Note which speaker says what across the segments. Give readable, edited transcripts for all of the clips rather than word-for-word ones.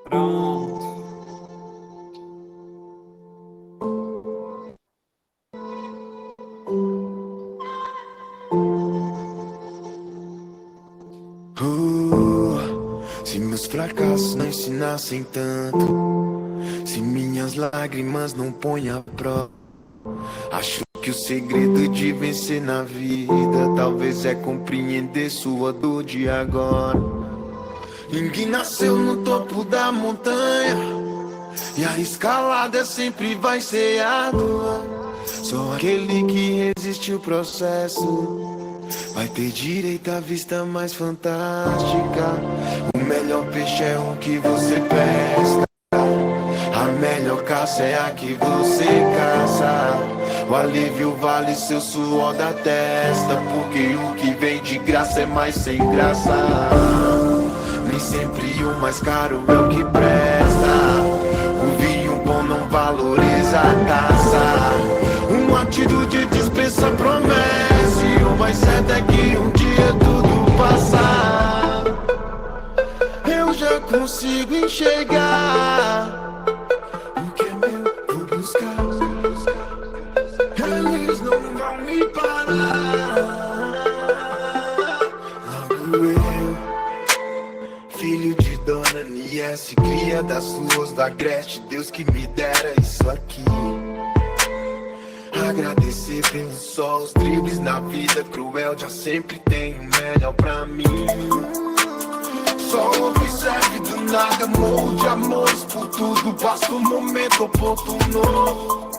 Speaker 1: Pronto.
Speaker 2: Se meus fracassos não ensinassem tanto, se minhas lágrimas não põem à prova, acho que o segredo de vencer na vida talvez é compreender sua dor de agora. Ninguém nasceu no topo da montanha e a escalada sempre vai ser árdua. Só aquele que resiste o processo vai ter direito à vista mais fantástica. O melhor peixe é o que você pesca, a melhor caça é a que você caça. O alívio vale seu suor da testa, porque o que vem de graça é mais sem graça. Nem sempre o mais caro é o que presta. O vinho bom não valoriza a taça. Uma atitude dispensa promessa, e o mais certo é que um dia tudo passar. Eu já consigo enxergar o que é meu, vou buscar. Eles não vão me parar. Logo eu, filho de Dona Niesse, cria das ruas da Agreste, Deus que me dera isso aqui. Agradecer pelo sol, os dribles na vida cruel, já sempre tem o melhor pra mim. Só observe do nada, morro de amores por tudo, basta um momento oportuno.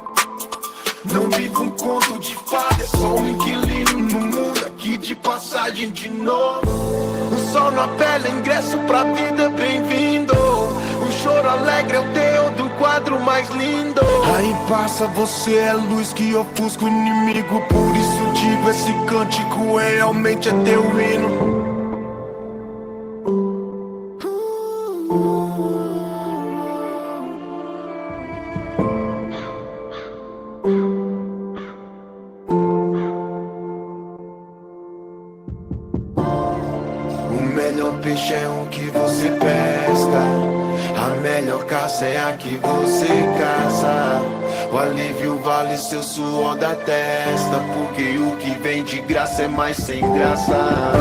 Speaker 2: Não vivo um conto de fada, é só um inquilino no mundo aqui de passagem de novo. O sol na pele, ingresso pra vida, bem-vindo. O choro alegre é o teu do quadro mais lindo. Aí passa, você é luz que ofusca o inimigo, por isso digo, esse cântico realmente é teu hino. O melhor peixe é o que você pesca, a melhor caça é a que você caça. O alívio vale seu suor da testa, porque o que vem de graça é mais sem graça.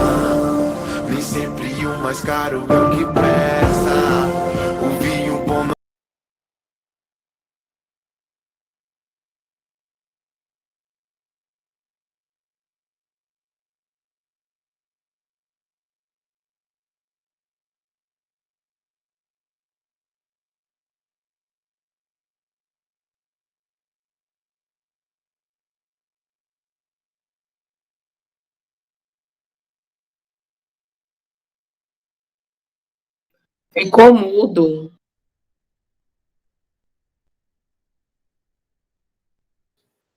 Speaker 2: Nem sempre o mais caro é o que presta. O vinho bom não...
Speaker 3: Ficou mudo.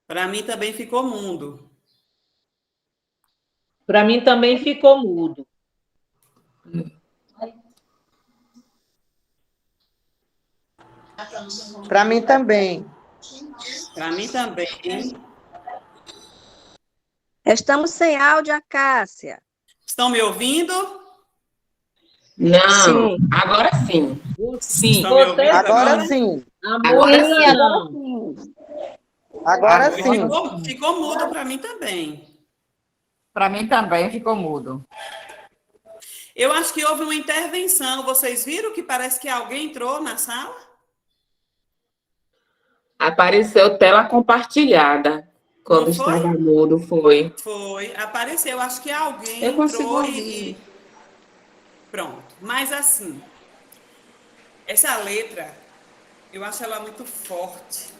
Speaker 1: Para mim também ficou mudo.
Speaker 4: Para mim também ficou mudo.
Speaker 5: Para mim também.
Speaker 1: Para mim também.
Speaker 6: Estamos sem áudio, Cássia.
Speaker 1: Estão me ouvindo?
Speaker 3: Não,
Speaker 6: Sim.
Speaker 3: agora sim. Sim.
Speaker 1: Estão me ouvindo
Speaker 5: Agora sim.
Speaker 3: Agora sim.
Speaker 6: Agora sim.
Speaker 5: Agora sim.
Speaker 1: Ficou mudo para mim também.
Speaker 7: Para mim também ficou mudo.
Speaker 1: Eu acho que houve uma intervenção. Vocês viram que parece que alguém entrou na sala?
Speaker 3: Apareceu tela compartilhada. Quando
Speaker 1: Não foi?
Speaker 3: estava mudo, foi.
Speaker 1: Foi, apareceu. Acho que alguém
Speaker 3: Eu consigo
Speaker 1: entrou
Speaker 3: ouvir.
Speaker 1: Pronto. Mas assim, essa letra, eu acho ela muito forte,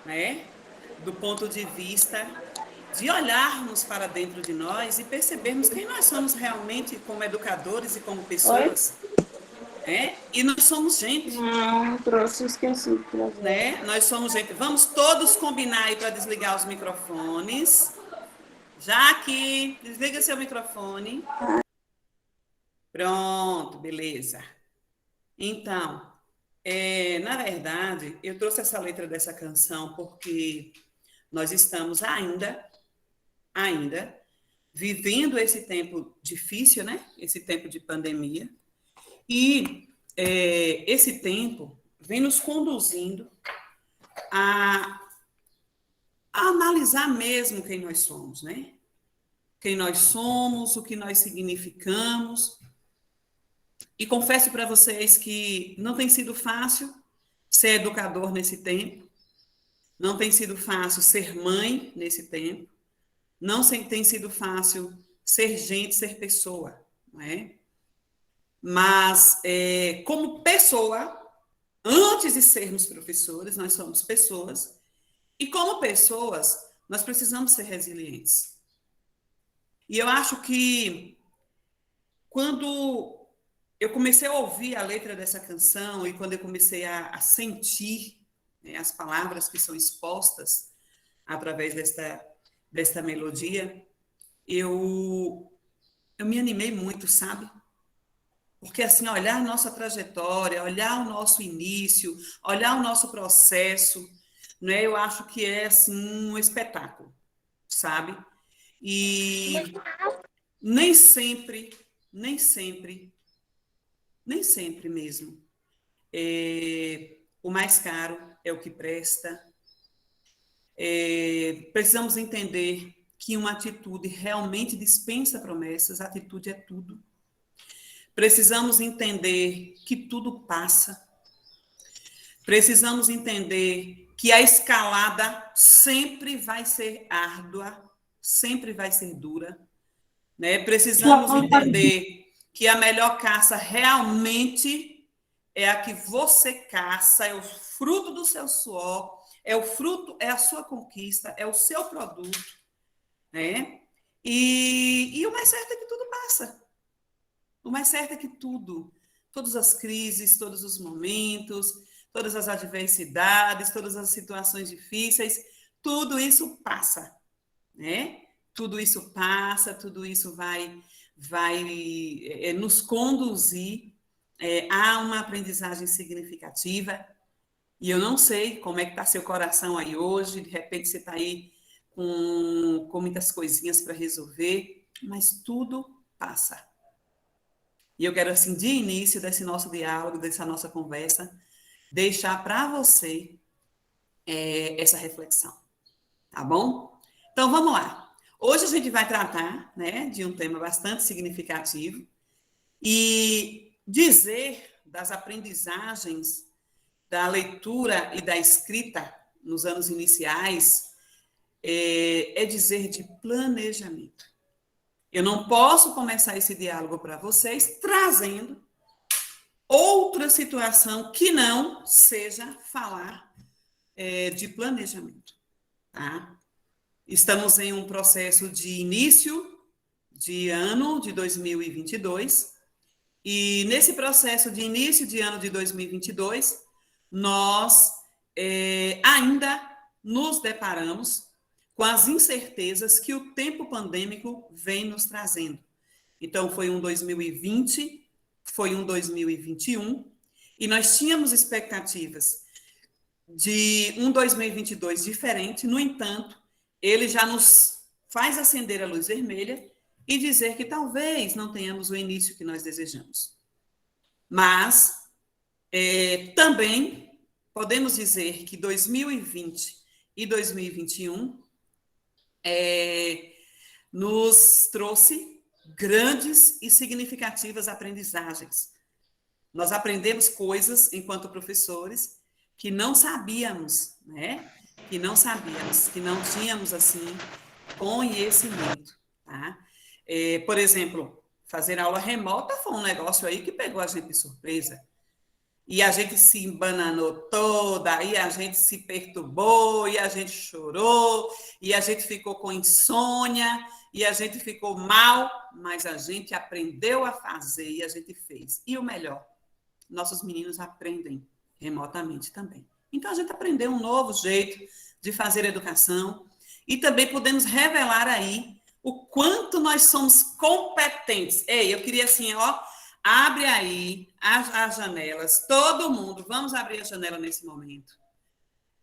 Speaker 1: né? Do ponto de vista de olharmos para dentro de nós e percebermos quem nós somos realmente como educadores e como pessoas. Né? E nós somos gente.
Speaker 3: Não, trouxe, esqueci.
Speaker 1: Né? Nós somos gente. Vamos todos combinar aí para desligar os microfones. Jaque, desliga seu microfone. Pronto, beleza. Então, na verdade, eu trouxe essa letra dessa canção porque nós estamos ainda vivendo esse tempo difícil, né? Esse tempo de pandemia. E esse tempo vem nos conduzindo a analisar mesmo quem nós somos, né? Quem nós somos, o que nós significamos. E confesso para vocês que não tem sido fácil ser educador nesse tempo, não tem sido fácil ser mãe nesse tempo, não tem sido fácil ser gente, ser pessoa, não é? Mas, como pessoa, antes de sermos professores, nós somos pessoas, e como pessoas, nós precisamos ser resilientes. E eu acho que quando eu comecei a ouvir a letra dessa canção e quando eu comecei a sentir, né, as palavras que são expostas através desta melodia, eu me animei muito, sabe? Porque, assim, olhar a nossa trajetória, olhar o nosso início, olhar o nosso processo, né, eu acho que é, assim, um espetáculo, sabe? E nem sempre mesmo, o mais caro é o que presta. Precisamos entender que uma atitude realmente dispensa promessas, a atitude é tudo. Precisamos entender que tudo passa. Precisamos entender que a escalada sempre vai ser árdua, sempre vai ser dura, né? Precisamos entender que a melhor caça realmente é a que você caça, é o fruto do seu suor, é a sua conquista, é o seu produto, né? E o mais certo é que tudo passa. O mais certo é que todas as crises, todos os momentos, todas as adversidades, todas as situações difíceis, tudo isso passa, né? Tudo isso passa, tudo isso vai nos conduzir a uma aprendizagem significativa. E eu não sei como é que está seu coração aí hoje, de repente você está aí com muitas coisinhas para resolver, mas tudo passa. E eu quero, assim, de início desse nosso diálogo, dessa nossa conversa, deixar para você essa reflexão, tá bom? Então, vamos lá. Hoje a gente vai tratar, né, de um tema bastante significativo e dizer das aprendizagens da leitura e da escrita nos anos iniciais é dizer de planejamento. Eu não posso começar esse diálogo para vocês trazendo outra situação que não seja falar de planejamento, tá? Estamos em um processo de início de ano de 2022 e nesse processo de início de ano de 2022 nós ainda nos deparamos com as incertezas que o tempo pandêmico vem nos trazendo. Então, foi um 2020, foi um 2021, e nós tínhamos expectativas de um 2022 diferente, no entanto, ele já nos faz acender a luz vermelha e dizer que talvez não tenhamos o início que nós desejamos. Mas, também podemos dizer que 2020 e 2021 nos trouxe grandes e significativas aprendizagens. Nós aprendemos coisas, enquanto professores, que não sabíamos, né? Que não tínhamos, assim, conhecimento, tá? Por exemplo, fazer aula remota foi um negócio aí que pegou a gente de surpresa. E a gente se embananou toda, e a gente se perturbou, e a gente chorou, e a gente ficou com insônia, e a gente ficou mal, mas a gente aprendeu a fazer e a gente fez. E o melhor, nossos meninos aprendem remotamente também. Então, a gente aprendeu um novo jeito de fazer educação e também podemos revelar aí o quanto nós somos competentes. Ei, eu queria assim, ó, abre aí as janelas, todo mundo, vamos abrir a janela nesse momento.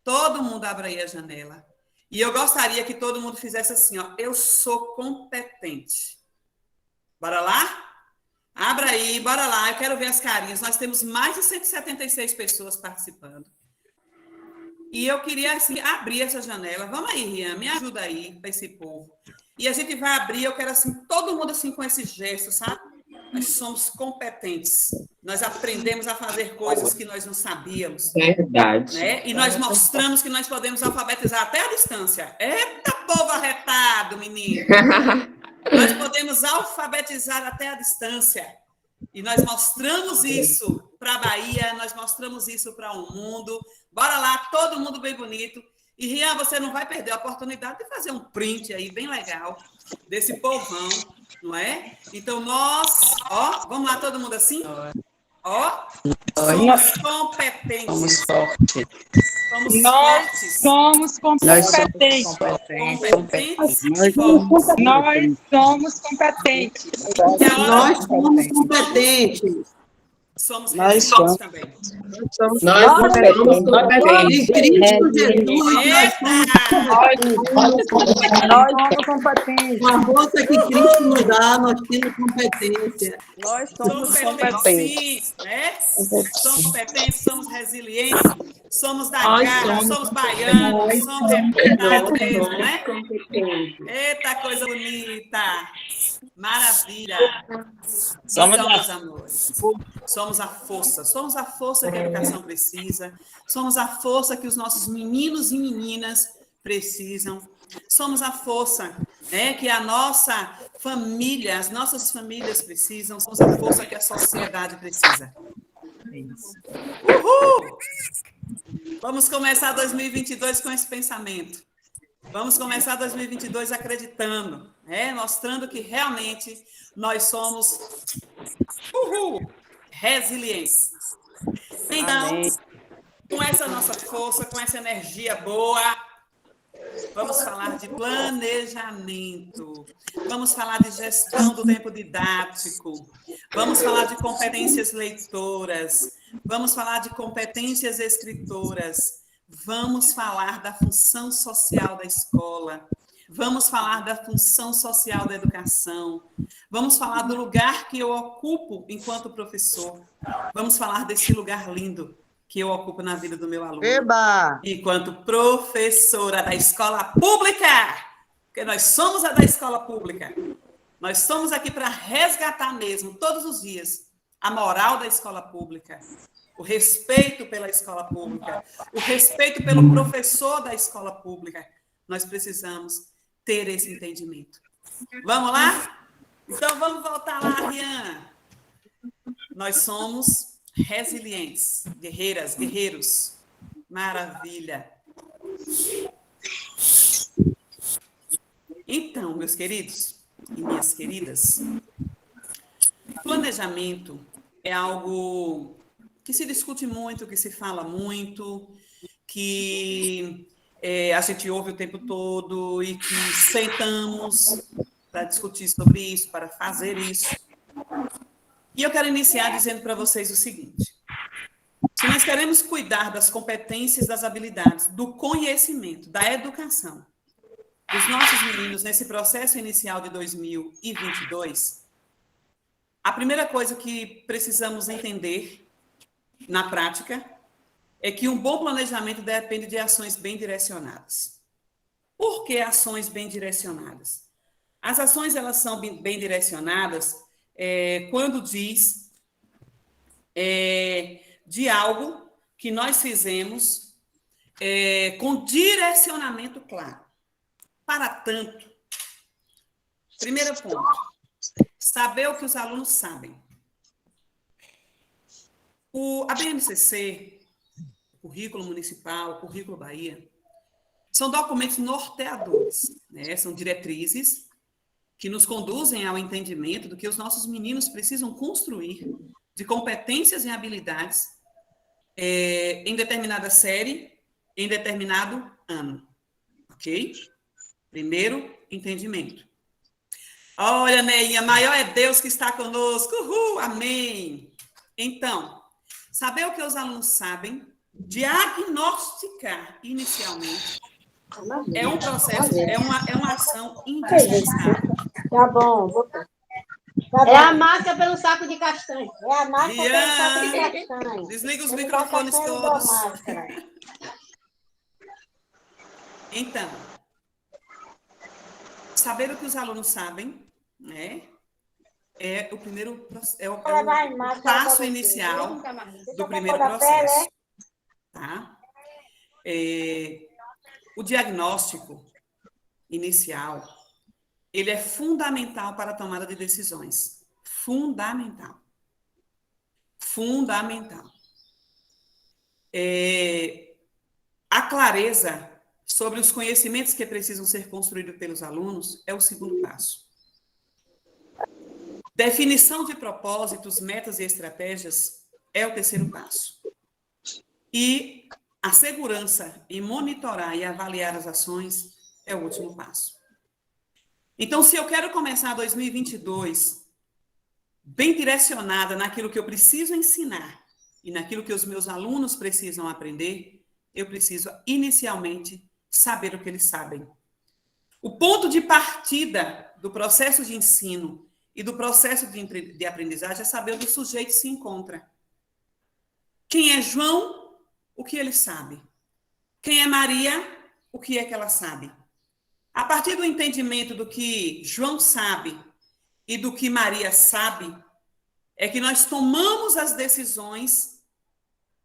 Speaker 1: Todo mundo abre aí a janela. E eu gostaria que todo mundo fizesse assim, ó, eu sou competente. Bora lá? Abra aí, bora lá, eu quero ver as carinhas. Nós temos mais de 176 pessoas participando. E eu queria, assim, abrir essa janela. Vamos aí, Rian, me ajuda aí para esse povo. E a gente vai abrir, eu quero, assim, todo mundo, assim, com esse gesto, sabe? Nós somos competentes. Nós aprendemos a fazer coisas que nós não sabíamos.
Speaker 3: Verdade.
Speaker 1: Né? E nós mostramos que nós podemos alfabetizar até a distância. Eita, povo arretado, menino! Nós podemos alfabetizar até a distância. E nós mostramos isso para a Bahia, nós mostramos isso para o mundo. Bora lá, todo mundo bem bonito. E, Rian, você não vai perder a oportunidade de fazer um print aí bem legal desse povão, não é? Então, nós, ó, vamos lá, todo mundo assim? Ó, somos competentes.
Speaker 5: Somos fortes.
Speaker 1: Somos
Speaker 8: Nós
Speaker 1: fortes.
Speaker 8: somos competentes.
Speaker 1: Competentes.
Speaker 8: Nós somos competentes.
Speaker 1: Nós
Speaker 5: somos competentes.
Speaker 1: somos
Speaker 5: Nós
Speaker 1: resilientes
Speaker 5: somos.
Speaker 1: também.
Speaker 3: Nós somos competentes.
Speaker 5: Nós somos competentes. Com a força que Cristo nos dá, nós temos competência. Nós
Speaker 1: Somos competentes, né? Somos competentes, somos resilientes, somos da garra, somos baianos, somos representados mesmo, né? Eita, coisa bonita! Maravilha! Então, meus amores, somos a força que a educação precisa, somos a força que os nossos meninos e meninas precisam, somos a força, né, que a nossa família, as nossas famílias precisam, somos a força que a sociedade precisa. É isso. Uhul! Vamos começar 2022 com esse pensamento. Vamos começar 2022 acreditando, né, mostrando que realmente nós somos resilientes. Então, com essa nossa força, com essa energia boa, vamos falar de planejamento, vamos falar de gestão do tempo didático, vamos falar de competências leitoras, vamos falar de competências escritoras, vamos falar da função social da escola, vamos falar da função social da educação, vamos falar do lugar que eu ocupo enquanto professor, vamos falar desse lugar lindo que eu ocupo na vida do meu aluno.
Speaker 5: Eba!
Speaker 1: Enquanto professora da escola pública, porque nós somos a da escola pública, nós estamos aqui para resgatar mesmo, todos os dias, a moral da escola pública, o respeito pela escola pública, o respeito pelo professor da escola pública. Nós precisamos ter esse entendimento. Vamos lá? Então, vamos voltar lá, Rian. Nós somos resilientes, guerreiras, guerreiros. Maravilha. Então, meus queridos e minhas queridas, planejamento é algo que se discute muito, que se fala muito, que a gente ouve o tempo todo e que sentamos para discutir sobre isso, para fazer isso. E eu quero iniciar dizendo para vocês o seguinte: se nós queremos cuidar das competências, das habilidades, do conhecimento, da educação dos nossos meninos nesse processo inicial de 2022, a primeira coisa que precisamos entender na prática é que um bom planejamento depende de ações bem direcionadas. Por que ações bem direcionadas? As ações, elas são bem direcionadas quando diz de algo que nós fizemos com direcionamento claro. Para tanto, primeiro ponto, saber o que os alunos sabem. A BNCC, o Currículo Municipal, o Currículo Bahia, são documentos norteadores, né? São diretrizes que nos conduzem ao entendimento do que os nossos meninos precisam construir de competências e habilidades em determinada série, em determinado ano. Ok? Primeiro, entendimento. Olha, Neinha, maior é Deus que está conosco. Uhul, amém. Então, saber o que os alunos sabem, diagnosticar inicialmente, é um processo, é uma ação indispensável.
Speaker 6: Tá bom, vou...
Speaker 9: É a marca pelo saco de castanha. É a marca pelo saco de
Speaker 1: Rian,
Speaker 9: castanha.
Speaker 1: desliga os
Speaker 9: Ele
Speaker 1: microfones
Speaker 9: tá saindo da
Speaker 1: todos.
Speaker 9: máscara.
Speaker 1: Então, saber o que os alunos sabem, né? É o primeiro passo inicial do primeiro processo, tá? O diagnóstico inicial, ele é fundamental para a tomada de decisões. Fundamental. Fundamental. A clareza sobre os conhecimentos que precisam ser construídos pelos alunos é o segundo passo. Definição de propósitos, metas e estratégias é o terceiro passo. E a segurança em monitorar e avaliar as ações é o último passo. Então, se eu quero começar 2022 bem direcionada naquilo que eu preciso ensinar e naquilo que os meus alunos precisam aprender, eu preciso inicialmente saber o que eles sabem. O ponto de partida do processo de ensino e do processo de aprendizagem é saber onde o sujeito se encontra. Quem é João, o que ele sabe. Quem é Maria, o que é que ela sabe. A partir do entendimento do que João sabe e do que Maria sabe, é que nós tomamos as decisões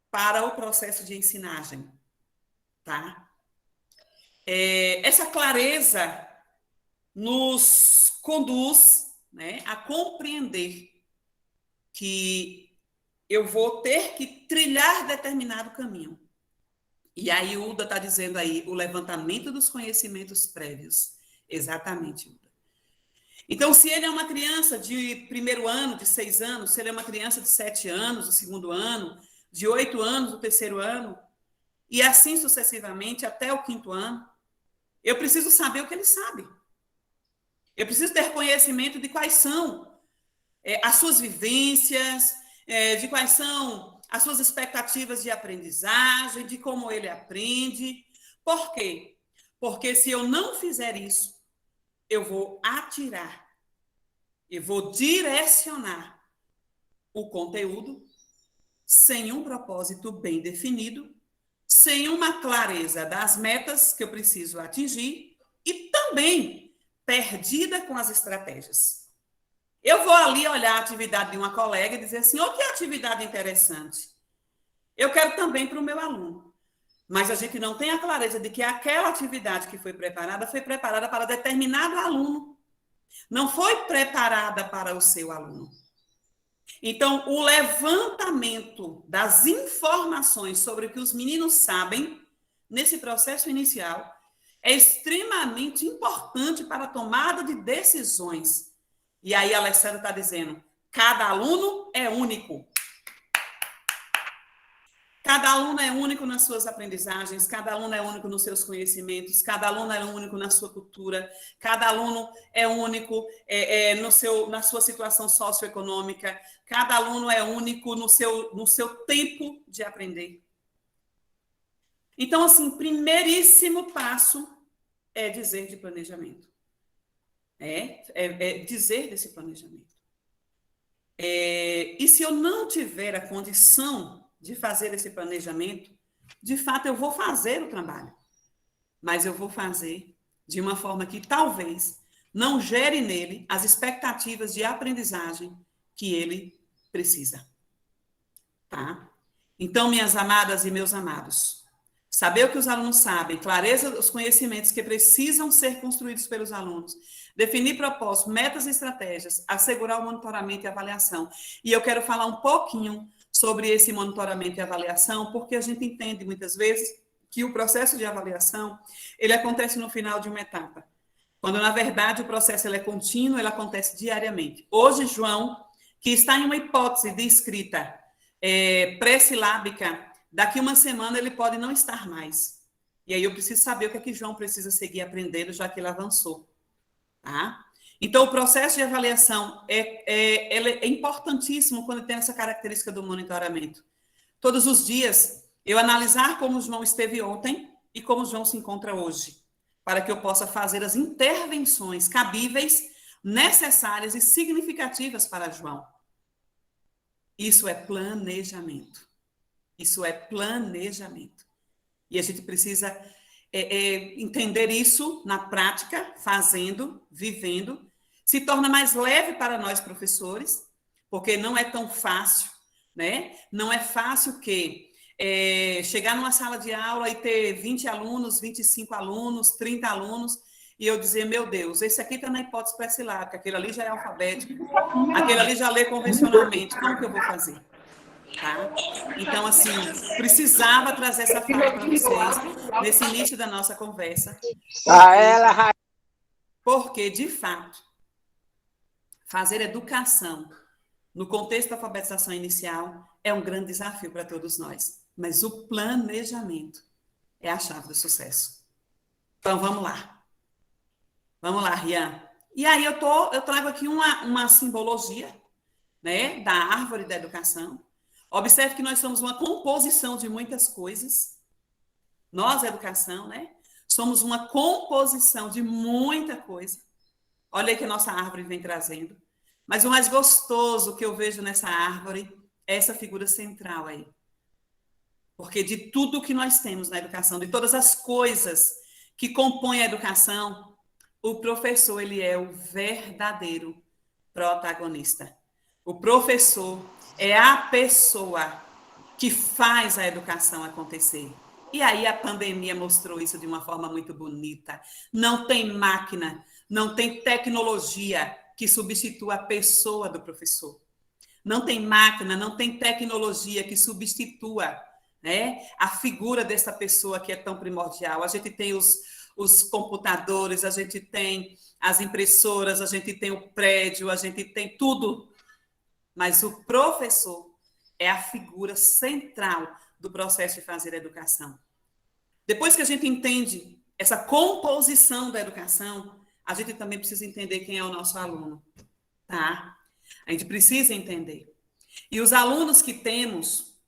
Speaker 1: para o processo de ensinagem. Tá? Essa clareza nos conduz, né, a compreender que eu vou ter que trilhar determinado caminho. E aí o Uda está dizendo aí o levantamento dos conhecimentos prévios. Exatamente, Uda. Então, se ele é uma criança de primeiro ano, de 6 anos, se ele é uma criança de 7 anos, do segundo ano, de 8 anos, do terceiro ano, e assim sucessivamente até o 5º ano, eu preciso saber o que ele sabe. Eu preciso ter conhecimento de quais são as suas vivências, de quais são as suas expectativas de aprendizagem, de como ele aprende. Por quê? Porque se eu não fizer isso, eu vou atirar, eu vou direcionar o conteúdo sem um propósito bem definido, sem uma clareza das metas que eu preciso atingir e também perdida com as estratégias. Eu vou ali olhar a atividade de uma colega e dizer assim, oh, que atividade interessante. Eu quero também para o meu aluno. Mas a gente não tem a clareza de que aquela atividade que foi preparada para determinado aluno. Não foi preparada para o seu aluno. Então, o levantamento das informações sobre o que os meninos sabem nesse processo inicial é extremamente importante para a tomada de decisões. E aí a Alessandra está dizendo, cada aluno é único. Cada aluno é único nas suas aprendizagens, cada aluno é único nos seus conhecimentos, cada aluno é único na sua cultura, cada aluno é único na sua situação socioeconômica, cada aluno é único no seu tempo de aprender. Então, assim, primeiríssimo passo é dizer de planejamento. É dizer desse planejamento. E se eu não tiver a condição de fazer esse planejamento, de fato eu vou fazer o trabalho, mas eu vou fazer de uma forma que talvez não gere nele as expectativas de aprendizagem que ele precisa. Tá? Então, minhas amadas e meus amados, saber o que os alunos sabem, clareza dos conhecimentos que precisam ser construídos pelos alunos, definir propósitos, metas e estratégias, assegurar o monitoramento e avaliação. E eu quero falar um pouquinho sobre esse monitoramento e avaliação, porque a gente entende muitas vezes que o processo de avaliação, ele acontece no final de uma etapa, quando na verdade o processo ele é contínuo, ele acontece diariamente. Hoje, João, que está em uma hipótese de escrita pré-silábica, daqui uma semana ele pode não estar mais. E aí eu preciso saber o que é que João precisa seguir aprendendo, já que ele avançou. Tá? Então, o processo de avaliação é importantíssimo quando tem essa característica do monitoramento. Todos os dias, eu analisar como o João esteve ontem e como o João se encontra hoje, para que eu possa fazer as intervenções cabíveis necessárias e significativas para João. Isso é planejamento. Isso é planejamento. E a gente precisa entender isso na prática, fazendo, vivendo. Se torna mais leve para nós, professores, porque não é tão fácil, né? Não é fácil chegar numa sala de aula e ter 20 alunos, 25 alunos, 30 alunos, e eu dizer, meu Deus, esse aqui está na hipótese pré-silábica, aquele ali já é alfabético, aquele ali já lê convencionalmente, como que eu vou fazer? Tá? Então, assim, precisava trazer essa fala para vocês nesse início da nossa conversa, porque, de fato, fazer educação no contexto da alfabetização inicial é um grande desafio para todos nós, mas o planejamento é a chave do sucesso. Então, vamos lá. Vamos lá, Rian. E aí eu trago aqui uma simbologia, né, da árvore da educação. Observe que nós somos uma composição de muitas coisas. Nós, a educação, né, somos uma composição de muita coisa. Olha aí que a nossa árvore vem trazendo. Mas o mais gostoso que eu vejo nessa árvore é essa figura central aí. Porque de tudo que nós temos na educação, de todas as coisas que compõem a educação, o professor, ele é o verdadeiro protagonista. O professor é a pessoa que faz a educação acontecer. E aí a pandemia mostrou isso de uma forma muito bonita. Não tem máquina, não tem tecnologia que substitua a pessoa do professor. Não tem máquina, não tem tecnologia que substitua, né, a figura dessa pessoa que é tão primordial. A gente tem os computadores, a gente tem as impressoras, a gente tem o prédio, a gente tem tudo. Mas o professor é a figura central do processo de fazer a educação. Depois que a gente entende essa composição da educação, a gente também precisa entender quem é o nosso aluno, tá? A gente precisa entender. E os alunos que temos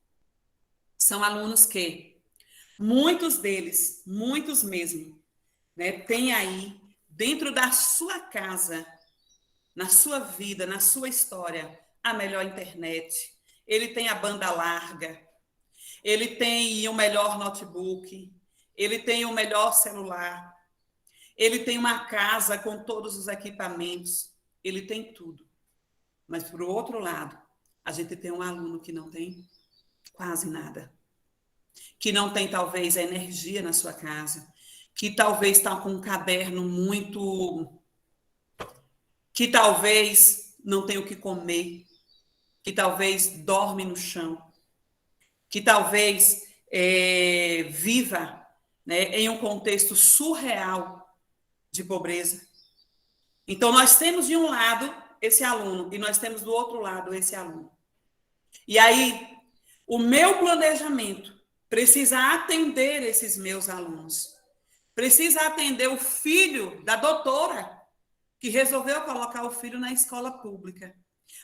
Speaker 1: são alunos que, muitos deles, muitos mesmo, né, têm aí, dentro da sua casa, na sua vida, na sua história, a melhor internet, ele tem a banda larga, ele tem o melhor notebook, ele tem o melhor celular, ele tem uma casa com todos os equipamentos, ele tem tudo. Mas, por outro lado, a gente tem um aluno que não tem quase nada, que não tem, talvez, a energia na sua casa, que talvez está com um caderno muito... que talvez não tem o que comer, que talvez dorme no chão, que talvez viva, né, em um contexto surreal de pobreza. Então, nós temos de um lado esse aluno e nós temos do outro lado esse aluno. E aí, o meu planejamento precisa atender esses meus alunos. Precisa atender o filho da doutora que resolveu colocar o filho na escola pública.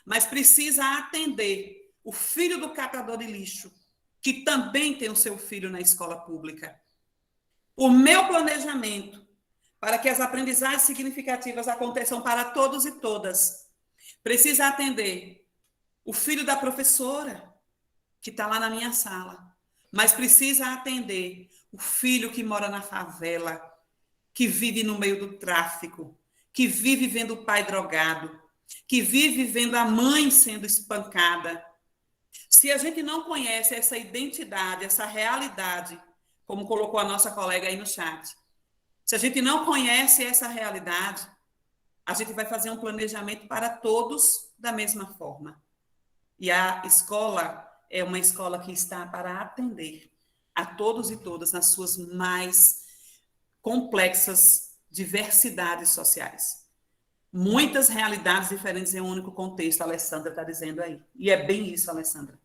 Speaker 1: Mas precisa atender o filho do catador de lixo, que também tem o seu filho na escola pública. O meu planejamento para que as aprendizagens significativas aconteçam para todos e todas precisa atender o filho da professora, que está lá na minha sala, mas precisa atender o filho que mora na favela, que vive no meio do tráfico, que vive vendo o pai drogado, que vive vendo a mãe sendo espancada. Se a gente não conhece essa identidade, essa realidade, como colocou a nossa colega aí no chat, se a gente não conhece essa realidade, a gente vai fazer um planejamento para todos da mesma forma. E a escola é uma escola que está para atender a todos e todas nas suas mais complexas diversidades sociais. Muitas realidades diferentes em um único contexto, a Alessandra está dizendo aí. E é bem isso, Alessandra.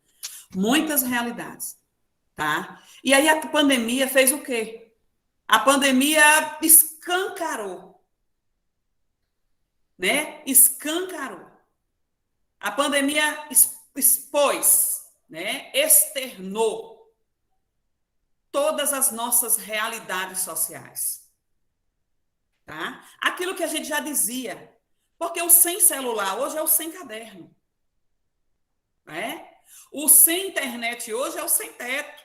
Speaker 1: Muitas realidades, tá? E aí a pandemia fez o quê? A pandemia escancarou, né? Escancarou. A pandemia expôs, né? Externou todas as nossas realidades sociais. Tá? Aquilo que a gente já dizia, Porque o sem celular hoje é o sem caderno. Né? O sem internet hoje é o sem teto.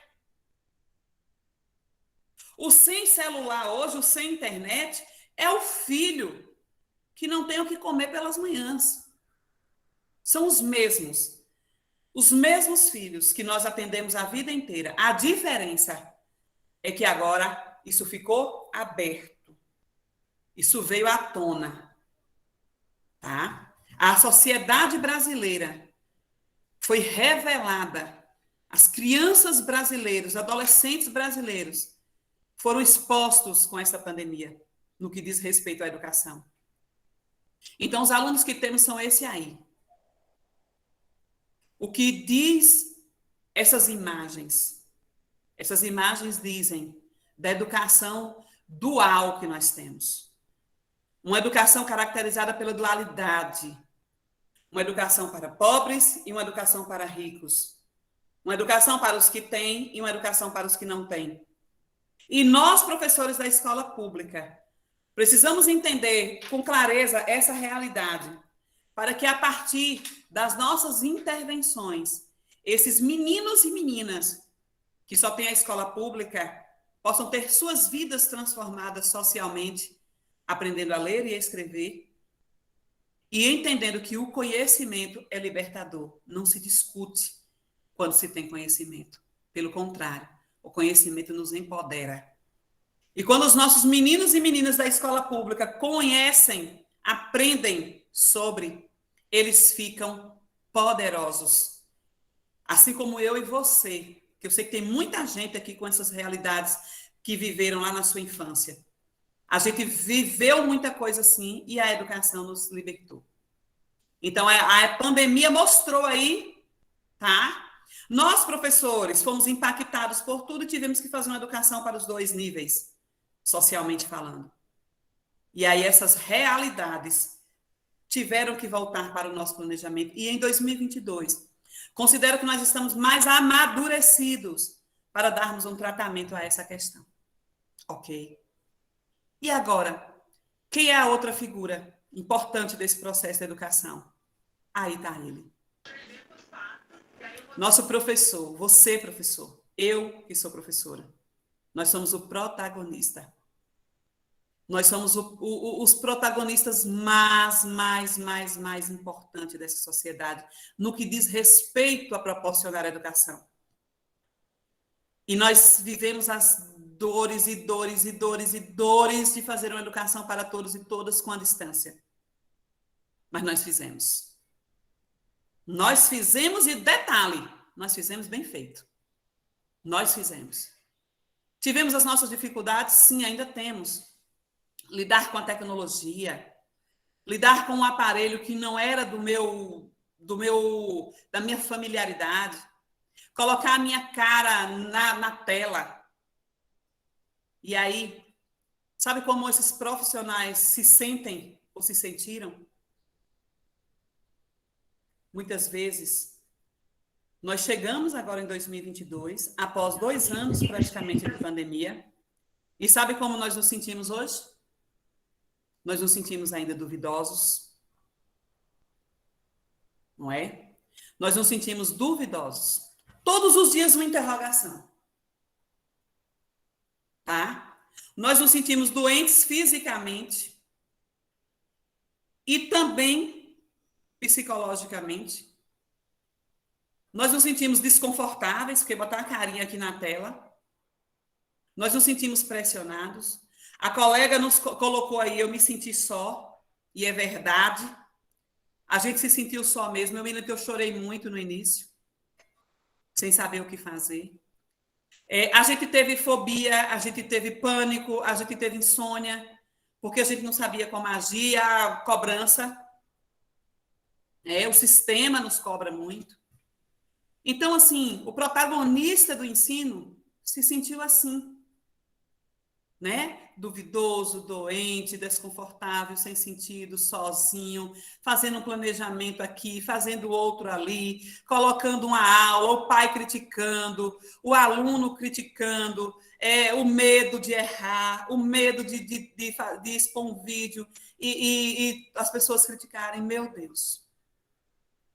Speaker 1: O sem celular hoje, o sem internet, é o filho que não tem o que comer pelas manhãs. São os mesmos filhos que nós atendemos a vida inteira. A diferença é que agora isso ficou aberto. Isso veio à tona. Tá? A sociedade brasileira foi revelada. As crianças brasileiras, adolescentes brasileiros foram expostos com essa pandemia, no que diz respeito à educação. Então, os alunos que temos são esse aí. O que diz essas imagens? Essas imagens dizem da educação dual que nós temos. Uma educação caracterizada pela dualidade. Uma educação para pobres e uma educação para ricos. Uma educação para os que têm e uma educação para os que não têm. E nós, professores da escola pública, precisamos entender com clareza essa realidade, para que, a partir das nossas intervenções, esses meninos e meninas que só têm a escola pública possam ter suas vidas transformadas socialmente, aprendendo a ler e a escrever, e entendendo que o conhecimento é libertador. Não se discute quando se tem conhecimento. Pelo contrário, o conhecimento nos empodera. E quando os nossos meninos e meninas da escola pública conhecem, aprendem sobre, eles ficam poderosos. Assim como eu e você, que eu sei que tem muita gente aqui com essas realidades que viveram lá na sua infância. A gente viveu muita coisa assim e a educação nos libertou. Então, a pandemia mostrou aí, tá? Nós, professores, fomos impactados por tudo e tivemos que fazer uma educação para os dois níveis, socialmente falando. E aí essas realidades tiveram que voltar para o nosso planejamento. E em 2022, considero que nós estamos mais amadurecidos para darmos um tratamento a essa questão. Ok? E agora, quem é a outra figura importante desse processo de educação? Aí está ele. Nosso professor, você, professor, eu que sou professora, nós somos o protagonista. Nós somos os protagonistas mais importantes dessa sociedade, no que diz respeito a proporcionar a educação. E nós vivemos as dores e dores e dores e dores de fazer uma educação para todos e todas com a distância. Mas nós fizemos. Nós fizemos e, detalhe, nós fizemos bem feito. Nós fizemos. Tivemos as nossas dificuldades? Sim, ainda temos. Lidar com a tecnologia, lidar com um aparelho que não era da minha familiaridade, colocar a minha cara na tela. E aí, sabe como esses profissionais se sentem ou se sentiram? Muitas vezes, nós chegamos agora em 2022, após 2 anos praticamente de pandemia, e sabe como nós nos sentimos hoje? Nós nos sentimos ainda duvidosos, não é? Nós nos sentimos duvidosos. Todos os dias uma interrogação. Tá? Nós nos sentimos doentes fisicamente e também psicologicamente. Nós nos sentimos desconfortáveis, porque botar a carinha aqui na tela. Nós nos sentimos pressionados. A colega nos colocou aí, eu me senti só, e é verdade. A gente se sentiu só mesmo. Eu me lembro que eu chorei muito no início, sem saber o que fazer. A gente teve fobia, a gente teve pânico, a gente teve insônia, porque a gente não sabia como agir, a cobrança. O sistema nos cobra muito. Então, assim, o protagonista do ensino se sentiu assim, né? Duvidoso, doente, desconfortável, sem sentido, sozinho, fazendo um planejamento aqui, fazendo outro ali, colocando uma aula, o pai criticando, o aluno criticando, o medo de errar, o medo de expor um vídeo e as pessoas criticarem. Meu Deus,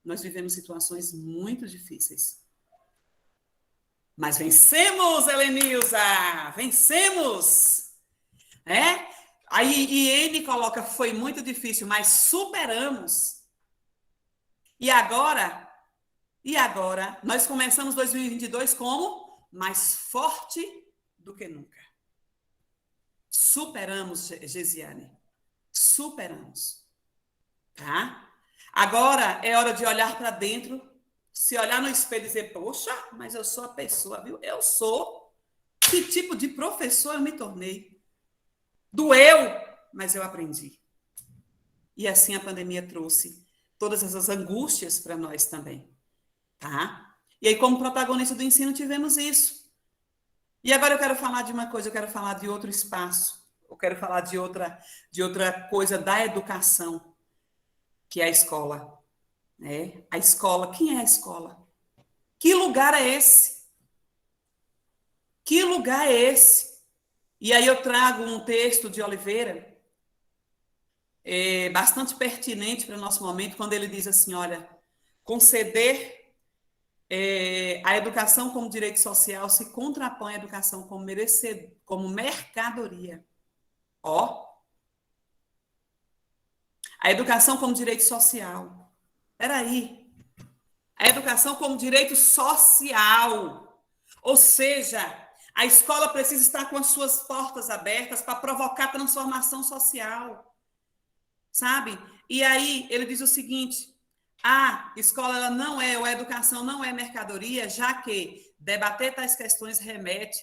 Speaker 1: nós vivemos situações muito difíceis. Mas vencemos, Helenilza! Vencemos! Aí Iene coloca, foi muito difícil, mas superamos. E agora, nós começamos 2022 como mais forte do que nunca. Superamos, Gesiane. Superamos. Tá? Agora é hora de olhar para dentro, se olhar no espelho e dizer, poxa, mas eu sou a pessoa, viu? Eu sou. Que tipo de professor eu me tornei? Doeu, mas eu aprendi. E assim a pandemia trouxe todas essas angústias para nós também. Tá? E aí, como protagonista do ensino, tivemos isso. E agora eu quero falar de uma coisa, eu quero falar de outro espaço, eu quero falar de outra coisa da educação, que é a escola. A escola, quem é a escola? Que lugar é esse? Que lugar é esse? E aí eu trago um texto de Oliveira, bastante pertinente para o nosso momento, quando ele diz assim, olha, conceder a educação como direito social se contrapõe à educação como mercadoria. A educação como direito social. Espera aí. A educação como direito social. Ou seja, a escola precisa estar com as suas portas abertas para provocar transformação social. Sabe? E aí ele diz o seguinte, a escola ela não é, ou a educação não é mercadoria, já que debater tais questões remete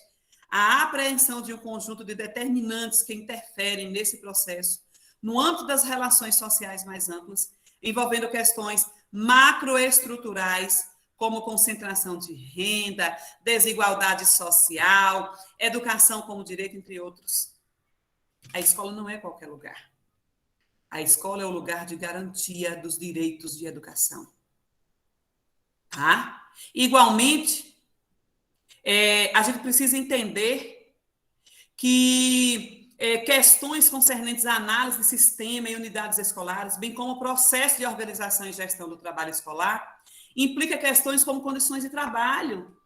Speaker 1: à apreensão de um conjunto de determinantes que interferem nesse processo, no âmbito das relações sociais mais amplas, envolvendo questões macroestruturais, como concentração de renda, desigualdade social, educação como direito, entre outros. A escola não é qualquer lugar. A escola é o lugar de garantia dos direitos de educação. Tá? Igualmente, a gente precisa entender que questões concernentes à análise de sistema e unidades escolares, bem como o processo de organização e gestão do trabalho escolar, implica questões como condições de trabalho.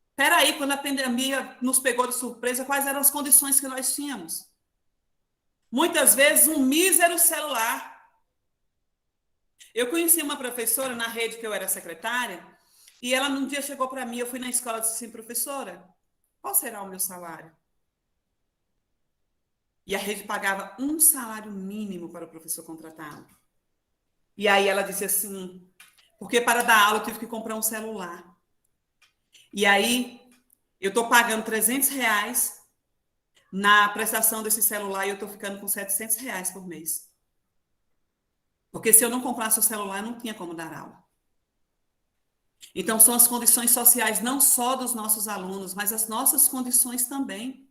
Speaker 1: Espera aí, quando a pandemia nos pegou de surpresa, quais eram as condições que nós tínhamos? Muitas vezes, um mísero celular. Eu conheci uma professora na rede que eu era secretária, e ela um dia chegou para mim, eu fui na escola e disse assim, professora, qual será o meu salário? E a rede pagava um salário mínimo para o professor contratado. E aí ela disse assim, porque para dar aula eu tive que comprar um celular. E aí eu estou pagando R$300 na prestação desse celular e eu estou ficando com R$700 por mês. Porque se eu não comprasse o celular, eu não tinha como dar aula. Então, são as condições sociais não só dos nossos alunos, mas as nossas condições também.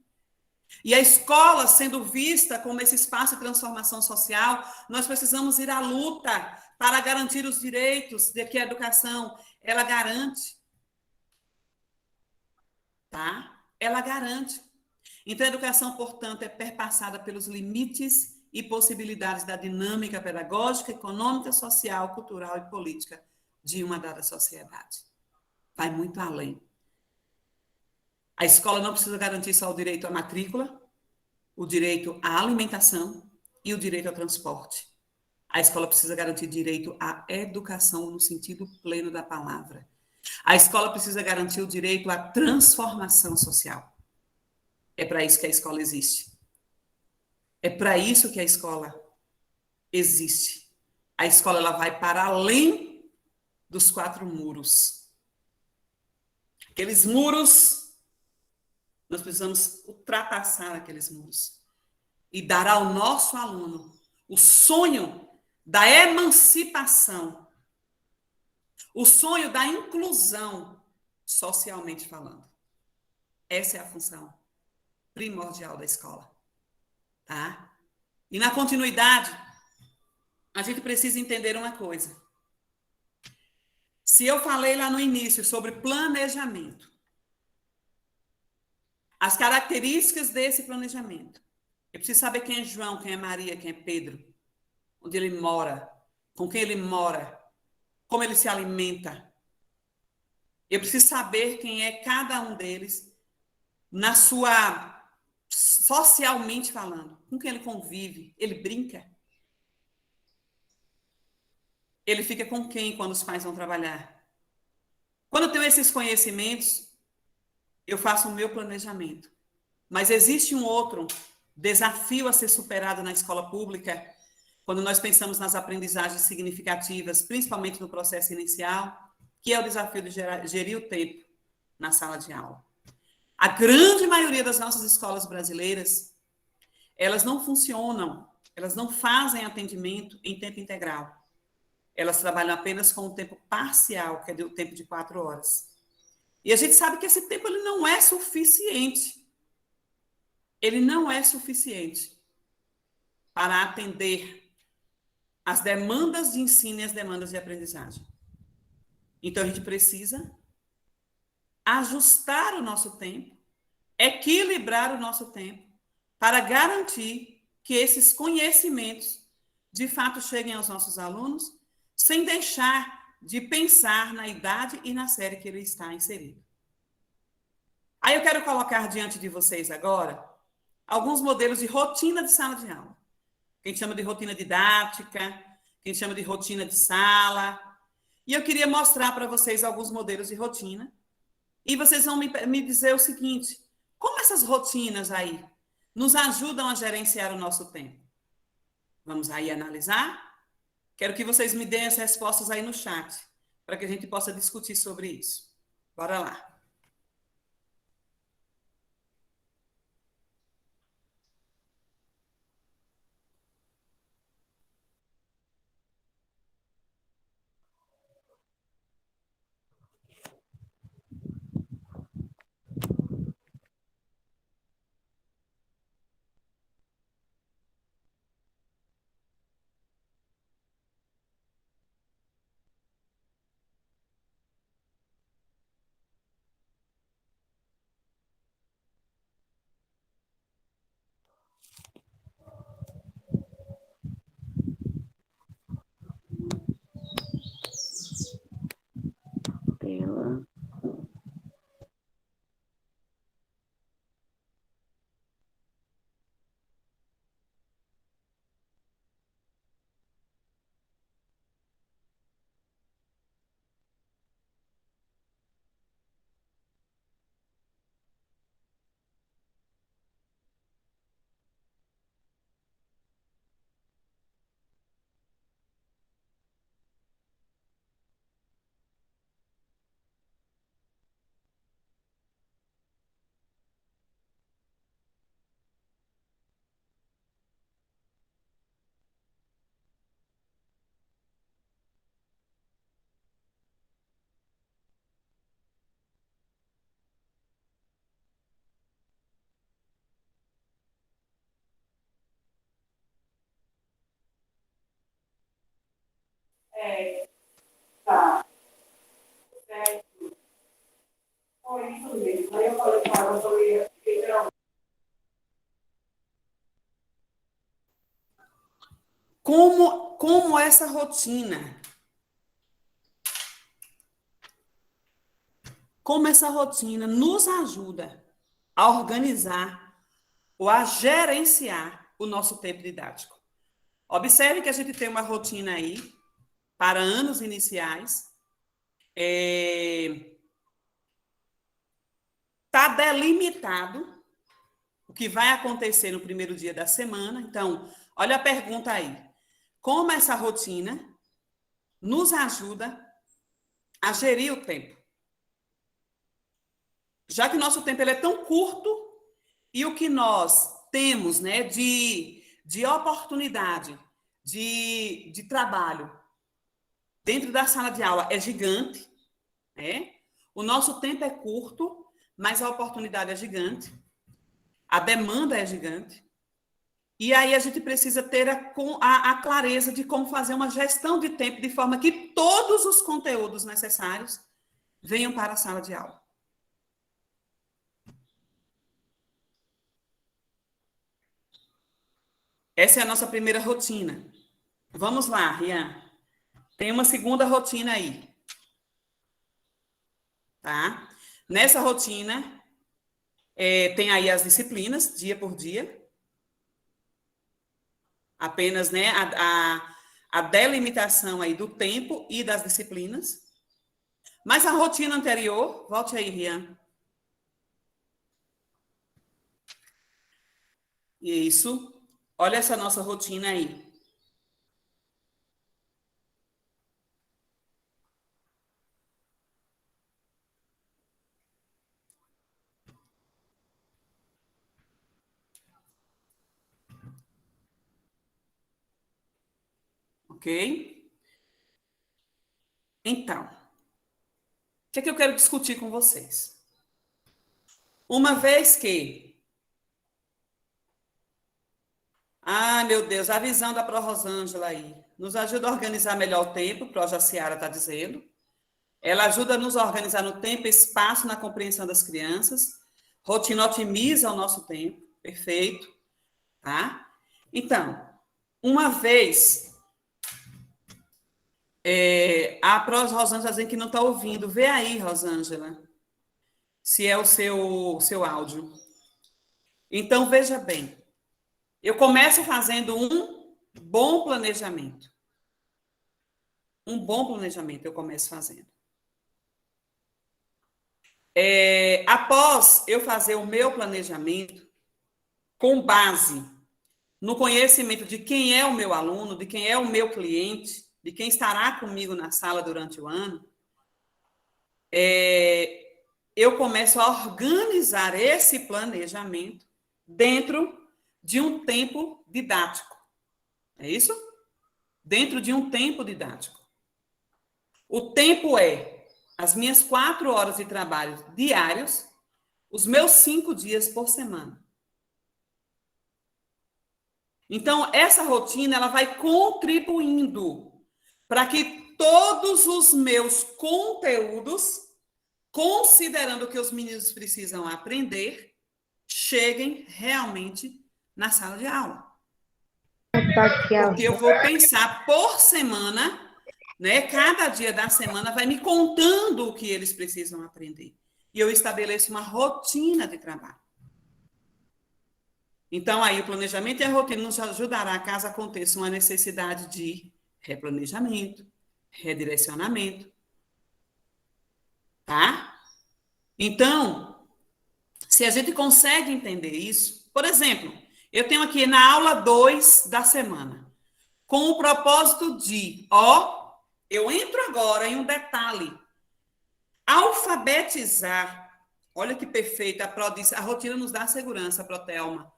Speaker 1: E a escola, sendo vista como esse espaço de transformação social, nós precisamos ir à luta para garantir os direitos de que a educação, ela garante. Tá? Ela garante. Então, a educação, portanto, é perpassada pelos limites e possibilidades da dinâmica pedagógica, econômica, social, cultural e política de uma dada sociedade. Vai muito além. A escola não precisa garantir só o direito à matrícula, o direito à alimentação e o direito ao transporte. A escola precisa garantir direito à educação no sentido pleno da palavra. A escola precisa garantir o direito à transformação social. É para isso que a escola existe. É para isso que a escola existe. A escola ela vai para além dos 4 muros. Aqueles muros, nós precisamos ultrapassar aqueles muros e dar ao nosso aluno o sonho da emancipação, o sonho da inclusão, socialmente falando. Essa é a função primordial da escola. Tá? E na continuidade, a gente precisa entender uma coisa. Se eu falei lá no início sobre planejamento, as características desse planejamento. Eu preciso saber quem é João, quem é Maria, quem é Pedro, onde ele mora, com quem ele mora, como ele se alimenta. Eu preciso saber quem é cada um deles, na sua, socialmente falando, com quem ele convive, ele brinca. Ele fica com quem quando os pais vão trabalhar? Quando eu tenho esses conhecimentos, eu faço o meu planejamento. Mas existe um outro desafio a ser superado na escola pública, quando nós pensamos nas aprendizagens significativas, principalmente no processo inicial, que é o desafio de gerir o tempo na sala de aula. A grande maioria das nossas escolas brasileiras, elas não funcionam, elas não fazem atendimento em tempo integral. Elas trabalham apenas com o tempo parcial, que é o tempo de 4 horas. E a gente sabe que esse tempo ele não é suficiente. Ele não é suficiente para atender as demandas de ensino e as demandas de aprendizagem. Então, a gente precisa ajustar o nosso tempo, equilibrar o nosso tempo, para garantir que esses conhecimentos, de fato, cheguem aos nossos alunos, sem deixar de pensar na idade e na série que ele está inserido. Aí eu quero colocar diante de vocês agora alguns modelos de rotina de sala de aula. Que a gente chama de rotina didática, que a gente chama de rotina de sala. E eu queria mostrar para vocês alguns modelos de rotina. E vocês vão me dizer o seguinte: como essas rotinas aí nos ajudam a gerenciar o nosso tempo? Vamos aí analisar? Quero que vocês me deem as respostas aí no chat, para que a gente possa discutir sobre isso. Bora lá.
Speaker 6: Tela. Tá. Certo. Foi isso mesmo. Aí eu falei para ela, como essa rotina, nos ajuda a organizar ou a gerenciar o nosso tempo didático. Observe que a gente tem uma rotina aí para anos iniciais. Está delimitado o que vai acontecer no primeiro dia da semana. Então, olha a pergunta aí. Como essa rotina nos ajuda a gerir o tempo? Já que o nosso tempo ele é tão curto e o que nós temos, né, de oportunidade, de trabalho dentro da sala de aula é gigante, né? O nosso tempo é curto, mas a oportunidade é gigante, a demanda é gigante, e aí a gente precisa ter a clareza de como fazer uma gestão de tempo de forma que todos os conteúdos necessários venham para a sala de aula. Essa é a nossa primeira rotina. Vamos lá, Rian. Tem uma segunda rotina aí. Tá? Nessa rotina, tem aí as disciplinas, dia por dia. Apenas, né, a delimitação aí do tempo e das disciplinas. Mas a rotina anterior, volte aí, Rian. Isso. Olha essa nossa rotina aí. Ok? Então, o que é que eu quero discutir com vocês? Uma vez que... Ah, meu Deus, a visão da Pro Rosângela aí. Nos ajuda a organizar melhor o tempo, Pro Jaciara está dizendo. Ela ajuda a nos organizar no tempo e espaço na compreensão das crianças. Rotina otimiza o nosso tempo. Perfeito. Tá? Então, uma vez... a Pro Rosângela está dizendo que não está ouvindo. Vê aí, Rosângela, se é o seu áudio. Então, veja bem. Eu começo fazendo um bom planejamento. Um bom planejamento eu começo fazendo. Após eu fazer o meu planejamento, com base no conhecimento de quem é o meu aluno, de quem é o meu cliente, de quem estará comigo na sala durante o ano, eu começo a organizar esse planejamento dentro de um tempo didático. É isso? Dentro de um tempo didático. O tempo é as minhas 4 horas de trabalho diários, os meus 5 dias por semana. Então, essa rotina ela vai contribuindo para que todos os meus conteúdos, considerando que os meninos precisam aprender, cheguem realmente na sala de aula. Porque eu vou pensar por semana, né? Cada dia da semana vai me contando o que eles precisam aprender. E eu estabeleço uma rotina de trabalho. Então, aí o planejamento e a rotina nos ajudará caso aconteça uma necessidade de replanejamento, redirecionamento. Tá? Então, se a gente consegue entender isso, por exemplo, eu tenho aqui na aula 2 da semana, com o propósito de, eu entro agora em um detalhe, alfabetizar. Olha que perfeita, a rotina nos dá segurança, Protelma.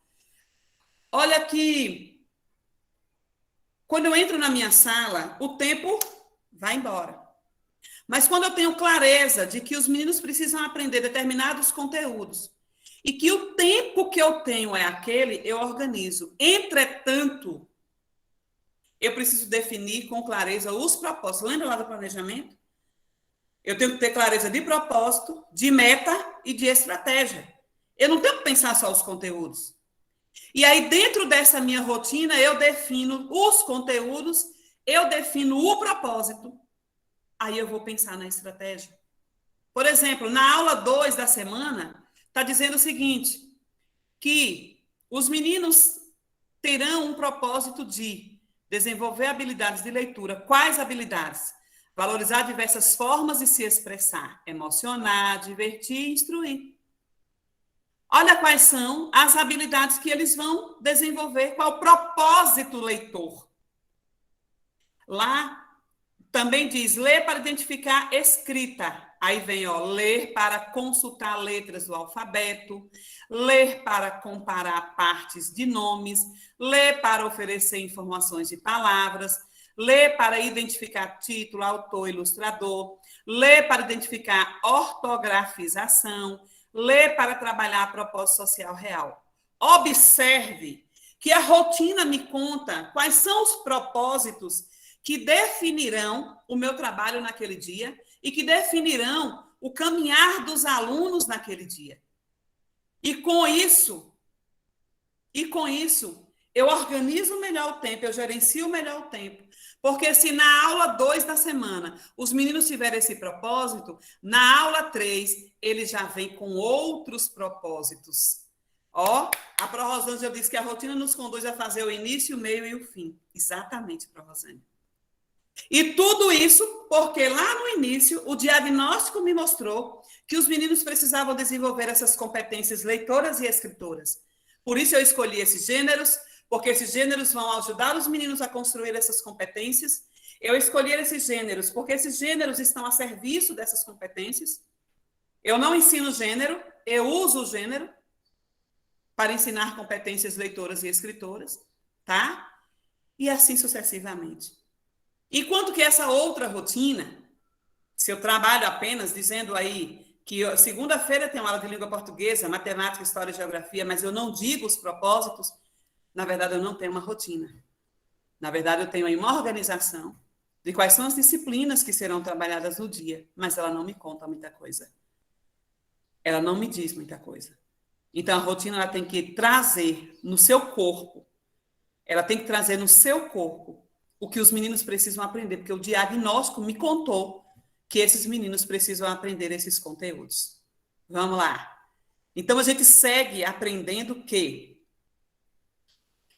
Speaker 6: Olha que, quando eu entro na minha sala, o tempo vai embora. Mas quando eu tenho clareza de que os meninos precisam aprender determinados conteúdos e que o tempo que eu tenho é aquele, eu organizo. Entretanto, eu preciso definir com clareza os propósitos. Lembra lá do planejamento? Eu tenho que ter clareza de propósito, de meta e de estratégia. Eu não tenho que pensar só os conteúdos. E aí, dentro dessa minha rotina, eu defino os conteúdos, eu defino o propósito. Aí eu vou pensar na estratégia. Por exemplo, na aula 2 da semana, está dizendo o seguinte, que os meninos terão um propósito de desenvolver habilidades de leitura. Quais habilidades? Valorizar diversas formas de se expressar, emocionar, divertir e instruir. Olha quais são as habilidades que eles vão desenvolver, qual o propósito leitor. Lá também diz, ler para identificar escrita. Aí vem, ler para consultar letras do alfabeto, ler para comparar partes de nomes, ler para oferecer informações de palavras, ler para identificar título, autor, ilustrador, ler para identificar ortografização, ler para trabalhar propósito social real. Observe que a rotina me conta quais são os propósitos que definirão o meu trabalho naquele dia e que definirão o caminhar dos alunos naquele dia. E com isso, eu organizo melhor o tempo, eu gerencio melhor o tempo. Porque se na aula 2 da semana os meninos tiverem esse propósito, na aula 3 ele já vem com outros propósitos. Ó, a Pró Rosângela diz que a rotina nos conduz a fazer o início, o meio e o fim. Exatamente, Pró Rosângela. E tudo isso porque lá no início o diagnóstico me mostrou que os meninos precisavam desenvolver essas competências leitoras e escritoras. Por isso eu escolhi esses gêneros, porque esses gêneros vão ajudar os meninos a construir essas competências. Eu escolhi esses gêneros porque esses gêneros estão a serviço dessas competências. Eu não ensino gênero, eu uso o gênero para ensinar competências leitoras e escritoras, tá? E assim sucessivamente. Enquanto que essa outra rotina, se eu trabalho apenas dizendo aí que segunda-feira tem uma aula de língua portuguesa, matemática, história e geografia, mas eu não digo os propósitos, na verdade eu não tenho uma rotina. Na verdade eu tenho aí uma organização de quais são as disciplinas que serão trabalhadas no dia, mas ela não me conta muita coisa. Ela não me diz muita coisa. Então a rotina ela tem que trazer no seu corpo, ela tem que trazer no seu corpo o que os meninos precisam aprender, porque o diagnóstico me contou que esses meninos precisam aprender esses conteúdos. Vamos lá. Então, a gente segue aprendendo que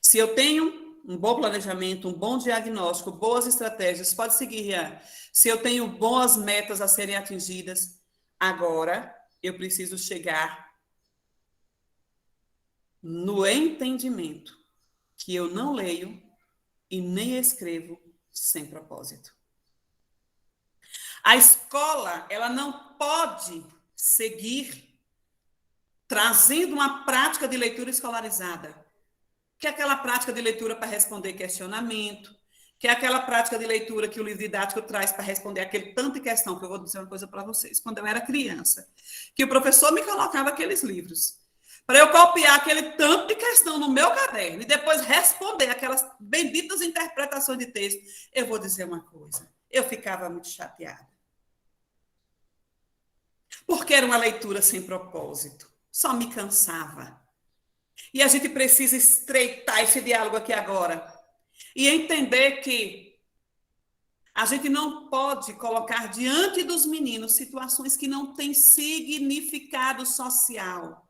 Speaker 6: se eu tenho um bom planejamento, um bom diagnóstico, boas estratégias, pode seguir, Rian. Se eu tenho boas metas a serem atingidas, agora eu preciso chegar no entendimento que eu não leio e nem escrevo sem propósito. A escola, ela não pode seguir trazendo uma prática de leitura escolarizada, que é aquela prática de leitura para responder questionamento, que é aquela prática de leitura que o livro didático traz para responder aquele tanto de questão, que eu vou dizer uma coisa para vocês. Quando eu era criança, que o professor me colocava aqueles livros, para eu copiar aquele tanto de questão no meu caderno e depois responder aquelas benditas interpretações de texto, eu vou dizer uma coisa, eu ficava muito chateada. Porque era uma leitura sem propósito, só me cansava. E a gente precisa estreitar esse diálogo aqui agora e entender que a gente não pode colocar diante dos meninos situações que não têm significado social.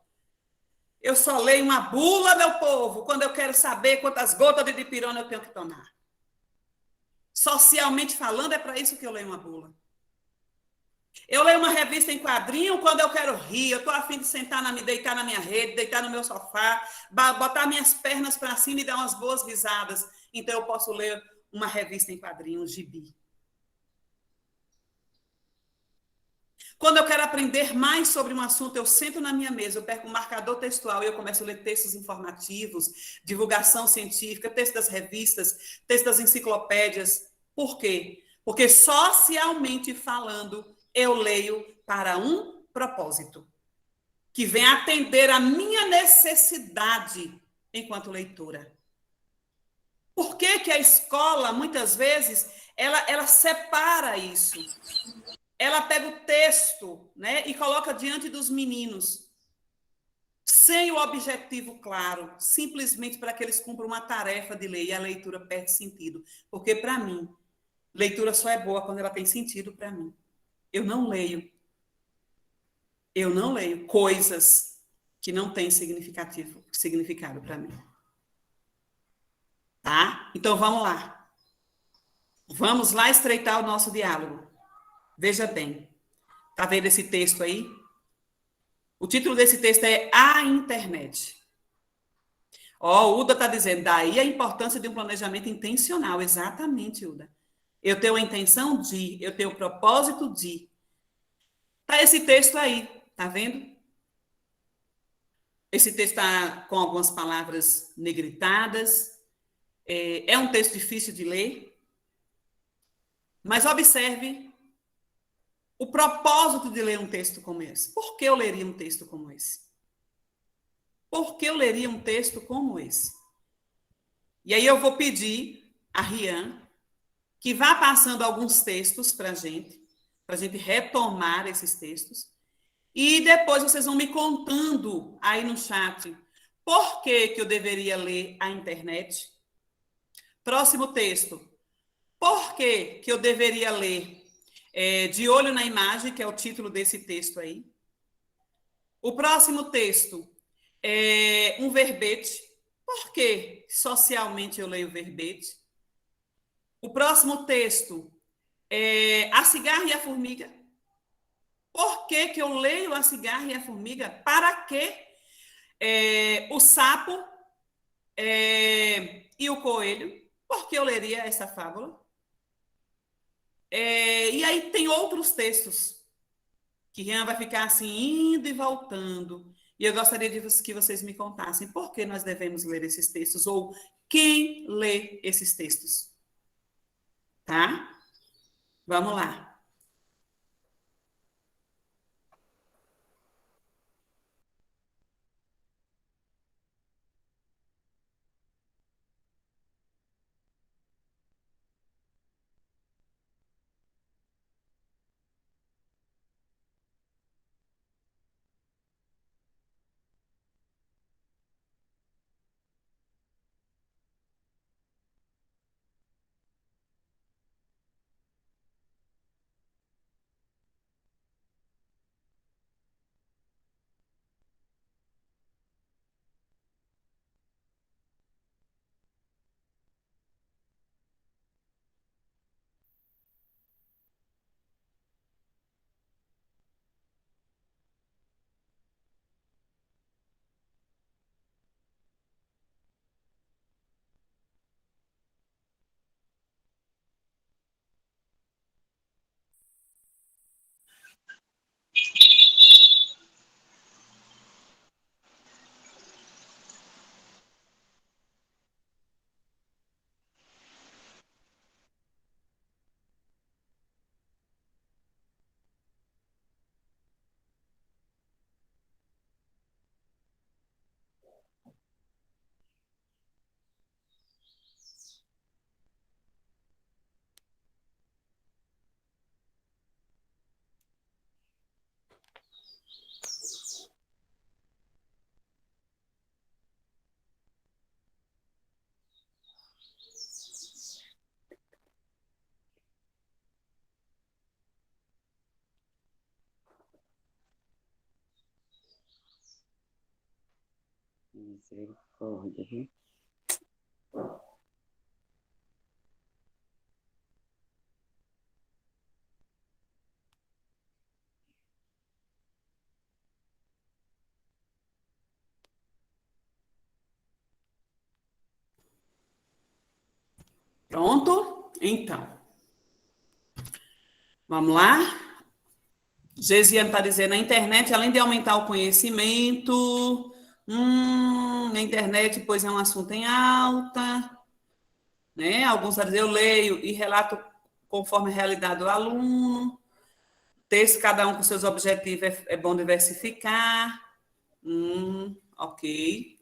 Speaker 6: Eu só leio uma bula, meu povo, quando eu quero saber quantas gotas de dipirona eu tenho que tomar. Socialmente falando, é para isso que eu leio uma bula. Eu leio uma revista em quadrinho quando eu quero rir, eu estou a fim de deitar na minha rede, deitar no meu sofá, botar minhas pernas para cima e dar umas boas risadas. Então, eu posso ler uma revista em quadrinho, um gibi. Quando eu quero aprender mais sobre um assunto, eu sento na minha mesa, eu pego um marcador textual e eu começo a ler textos informativos, divulgação científica, texto das revistas, texto das enciclopédias. Por quê? Porque socialmente falando, eu leio para um propósito, que vem atender a minha necessidade enquanto leitora. Por que que a escola, muitas vezes, ela separa isso? Ela pega o texto, né, e coloca diante dos meninos, sem o objetivo claro, simplesmente para que eles cumpram uma tarefa de ler, e a leitura perde sentido. Porque, para mim, leitura só é boa quando ela tem sentido para mim. Eu não leio coisas que não têm significado para mim. Tá? Então, vamos lá. Vamos lá estreitar o nosso diálogo. Veja bem. Tá vendo esse texto aí? O título desse texto é A Internet. Ó, o Uda está dizendo, daí a importância de um planejamento intencional. Exatamente, Uda. Eu tenho a intenção de, eu tenho o propósito de. Tá esse texto aí, tá vendo? Esse texto está com algumas palavras negritadas. É um texto difícil de ler. Mas observe o propósito de ler um texto como esse. Por que eu leria um texto como esse? Por que eu leria um texto como esse? E aí eu vou pedir a Rian que vá passando alguns textos para a gente retomar esses textos. E depois vocês vão me contando aí no chat Por que que eu deveria ler a internet? Próximo texto. Por que que eu deveria ler De Olho na Imagem, que é o título desse texto aí? O próximo texto é um verbete. Por que socialmente eu leio verbete? O próximo texto é A Cigarra e a Formiga. Por que que eu leio A Cigarra e a Formiga? Para que o sapo e o coelho? Por que eu leria essa fábula? E aí tem outros textos que Rian vai ficar assim, indo e voltando. E eu gostaria que vocês me contassem por que nós devemos ler esses textos, ou quem lê esses textos. Tá? Vamos lá.
Speaker 3: Misericórdia, viu?
Speaker 6: Pronto? Então. Vamos lá? Gesiane está dizendo, a internet, além de aumentar o conhecimento, a internet, pois, é um assunto em alta, né? Alguns estão dizendo, eu leio e relato conforme a realidade do aluno, texto, cada um com seus objetivos, é bom diversificar. Ok.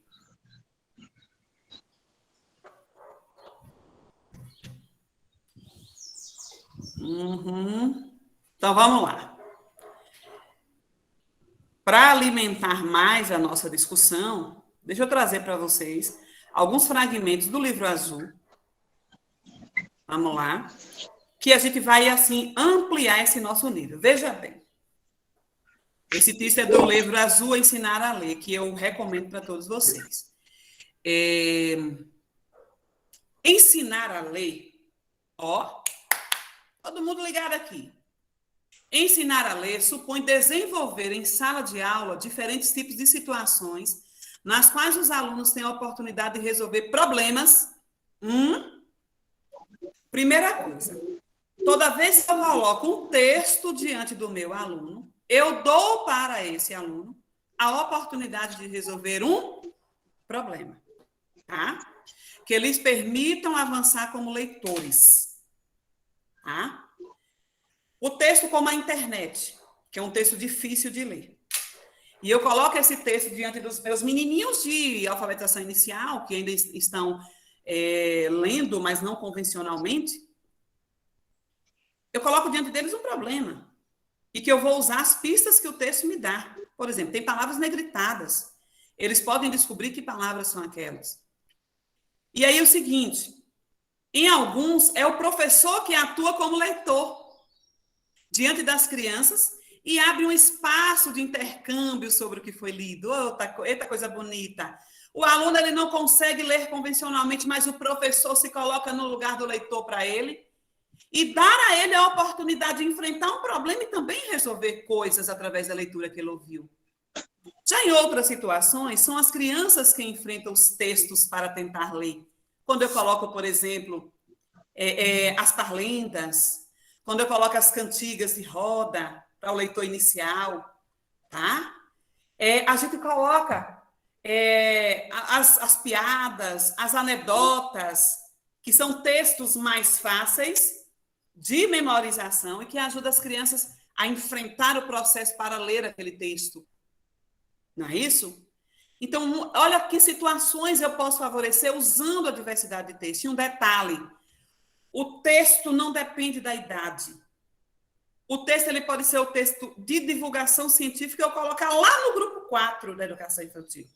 Speaker 6: Então, vamos lá. Para alimentar mais a nossa discussão, deixa eu trazer para vocês alguns fragmentos do livro azul. Vamos lá. Que a gente vai, assim, ampliar esse nosso nível. Veja bem. Esse texto é do livro Azul Ensinar a Ler, que eu recomendo para todos vocês. Ensinar a ler, ó, todo mundo ligado aqui. Ensinar a ler supõe desenvolver em sala de aula diferentes tipos de situações nas quais os alunos têm a oportunidade de resolver problemas. Primeira coisa, toda vez que eu coloco um texto diante do meu aluno, eu dou para esse aluno a oportunidade de resolver um problema, tá? Que eles permitam avançar como leitores, tá? O texto como a internet, que é um texto difícil de ler. E eu coloco esse texto diante dos meus menininhos de alfabetização inicial, que ainda estão lendo, mas não convencionalmente. Eu coloco diante deles um problema. E que eu vou usar as pistas que o texto me dá. Por exemplo, tem palavras negritadas. Eles podem descobrir que palavras são aquelas. E aí o seguinte, em alguns é o professor que atua como leitor diante das crianças e abre um espaço de intercâmbio sobre o que foi lido. Eita coisa bonita. O aluno ele não consegue ler convencionalmente, mas o professor se coloca no lugar do leitor para ele e dar a ele a oportunidade de enfrentar um problema e também resolver coisas através da leitura que ele ouviu. Já em outras situações, são as crianças que enfrentam os textos para tentar ler. Quando eu coloco, por exemplo, as parlendas, quando eu coloco as cantigas de roda para o leitor inicial, tá? A gente coloca as piadas, as anedotas, que são textos mais fáceis de memorização e que ajudam as crianças a enfrentar o processo para ler aquele texto. Não é isso? Então, olha que situações eu posso favorecer usando a diversidade de texto. E um detalhe, o texto não depende da idade. O texto ele pode ser o texto de divulgação científica, eu colocar lá no grupo 4 da educação infantil.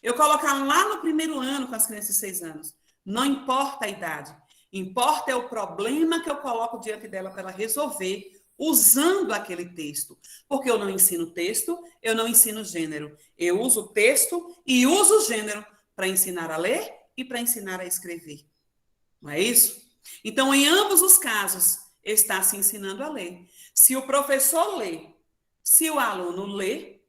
Speaker 6: Eu colocar lá no primeiro ano com as crianças de 6 anos. Não importa a idade. Importa é o problema que eu coloco diante dela para ela resolver usando aquele texto. Porque eu não ensino texto, eu não ensino gênero. Eu uso o texto e uso o gênero para ensinar a ler e para ensinar a escrever. Não é isso? Então, em ambos os casos, está se ensinando a ler. Se o professor lê, se o aluno lê,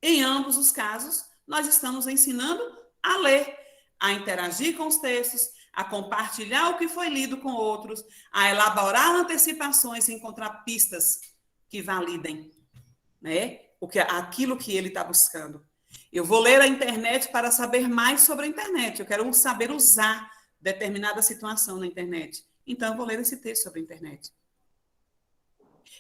Speaker 6: em ambos os casos, nós estamos ensinando a ler, a interagir com os textos, a compartilhar o que foi lido com outros, a elaborar antecipações e encontrar pistas que validem, né? Aquilo que ele está buscando. Eu vou ler a internet para saber mais sobre a internet. Eu quero saber usar determinada situação na internet. Então, eu vou ler esse texto sobre a internet.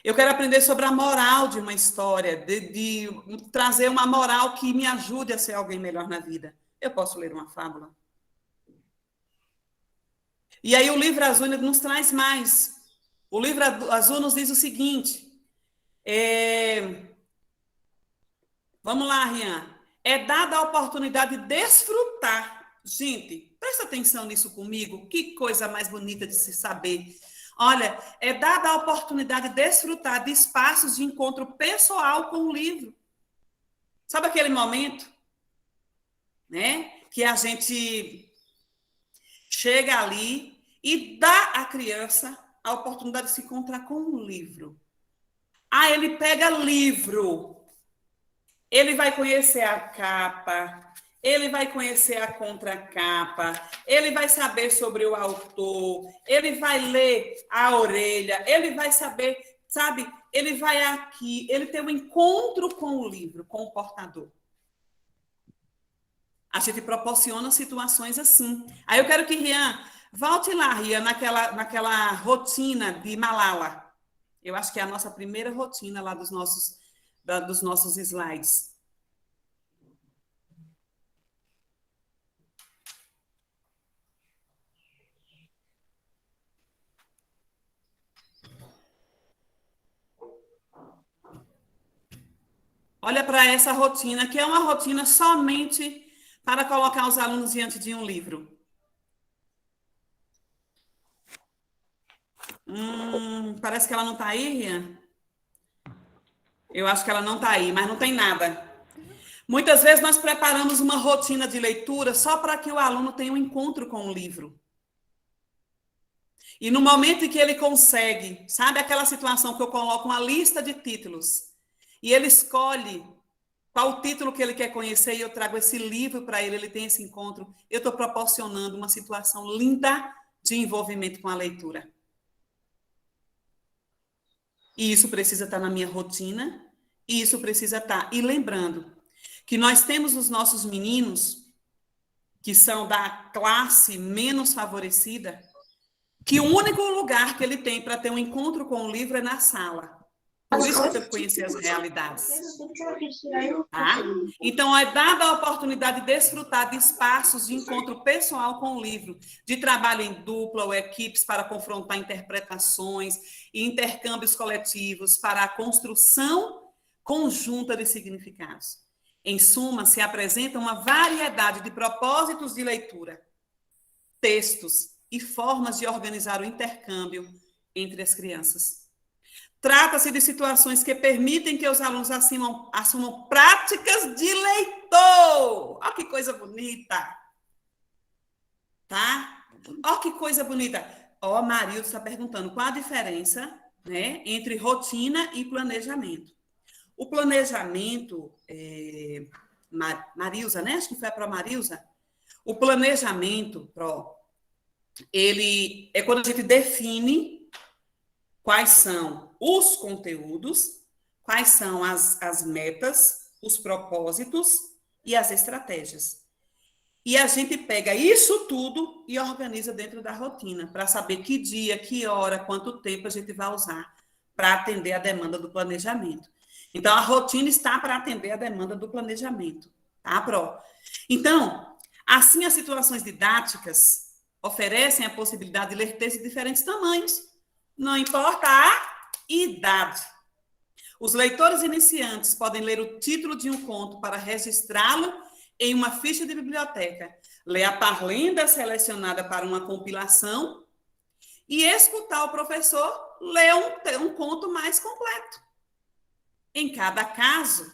Speaker 6: Eu quero aprender sobre a moral de uma história, de trazer uma moral que me ajude a ser alguém melhor na vida. Eu posso ler uma fábula. E aí o livro azul nos traz mais. O livro azul nos diz o seguinte. Vamos lá, Rian. É dada a oportunidade de desfrutar. Gente, presta atenção nisso comigo. Que coisa mais bonita de se saber. Olha, é dada a oportunidade de desfrutar de espaços de encontro pessoal com o livro. Sabe aquele momento, né? Que a gente chega ali e dá à criança a oportunidade de se encontrar com um livro. Ele pega livro. Ele vai conhecer a capa, ele vai conhecer a contracapa, ele vai saber sobre o autor, ele vai ler a orelha, ele vai saber, sabe? Ele vai aqui, ele tem um encontro com o livro, com o portador. A gente proporciona situações assim. Aí eu quero que Rian, volte lá, Rian, naquela rotina de Malala. Eu acho que é a nossa primeira rotina lá dos nossos slides. Olha para essa rotina, que é uma rotina somente para colocar os alunos diante de um livro. Parece que ela não está aí, Rian. Eu acho que ela não está aí, mas não tem nada. Muitas vezes nós preparamos uma rotina de leitura só para que o aluno tenha um encontro com o livro. E no momento em que ele consegue, sabe aquela situação que eu coloco uma lista de títulos e ele escolhe qual o título que ele quer conhecer e eu trago esse livro para ele, ele tem esse encontro, eu estou proporcionando uma situação linda de envolvimento com a leitura. E isso precisa estar na minha rotina, e isso precisa estar. E lembrando que nós temos os nossos meninos, que são da classe menos favorecida, que o único lugar que ele tem para ter um encontro com o livro é na sala. Por isso que eu tenho que conhecer as realidades. Tá? Então, é dada a oportunidade de desfrutar de espaços de encontro pessoal com o livro, de trabalho em dupla ou equipes para confrontar interpretações e intercâmbios coletivos para a construção conjunta de significados.
Speaker 1: Em suma, se apresenta uma variedade de propósitos de leitura, textos e formas de organizar o intercâmbio entre as crianças. Trata-se de situações que permitem que os alunos assumam práticas de leitor. Olha que coisa bonita! Tá? Olha que coisa bonita! Ó, Marildo está perguntando qual a diferença, né, entre rotina e planejamento. O planejamento, Marilza, né? Acho que foi para a Marilza. O planejamento, ele é quando a gente define quais são os conteúdos, quais são as metas, os propósitos e as estratégias. E a gente pega isso tudo e organiza dentro da rotina, para saber que dia, que hora, quanto tempo a gente vai usar para atender a demanda do planejamento. Então, a rotina está para atender a demanda do planejamento, tá, Pro? Então, assim, as situações didáticas oferecem a possibilidade de ler textos de diferentes tamanhos, não importa a idade. Os leitores iniciantes podem ler o título de um conto para registrá-lo em uma ficha de biblioteca, ler a parlenda selecionada para uma compilação e escutar o professor ler um conto mais completo. Em cada caso,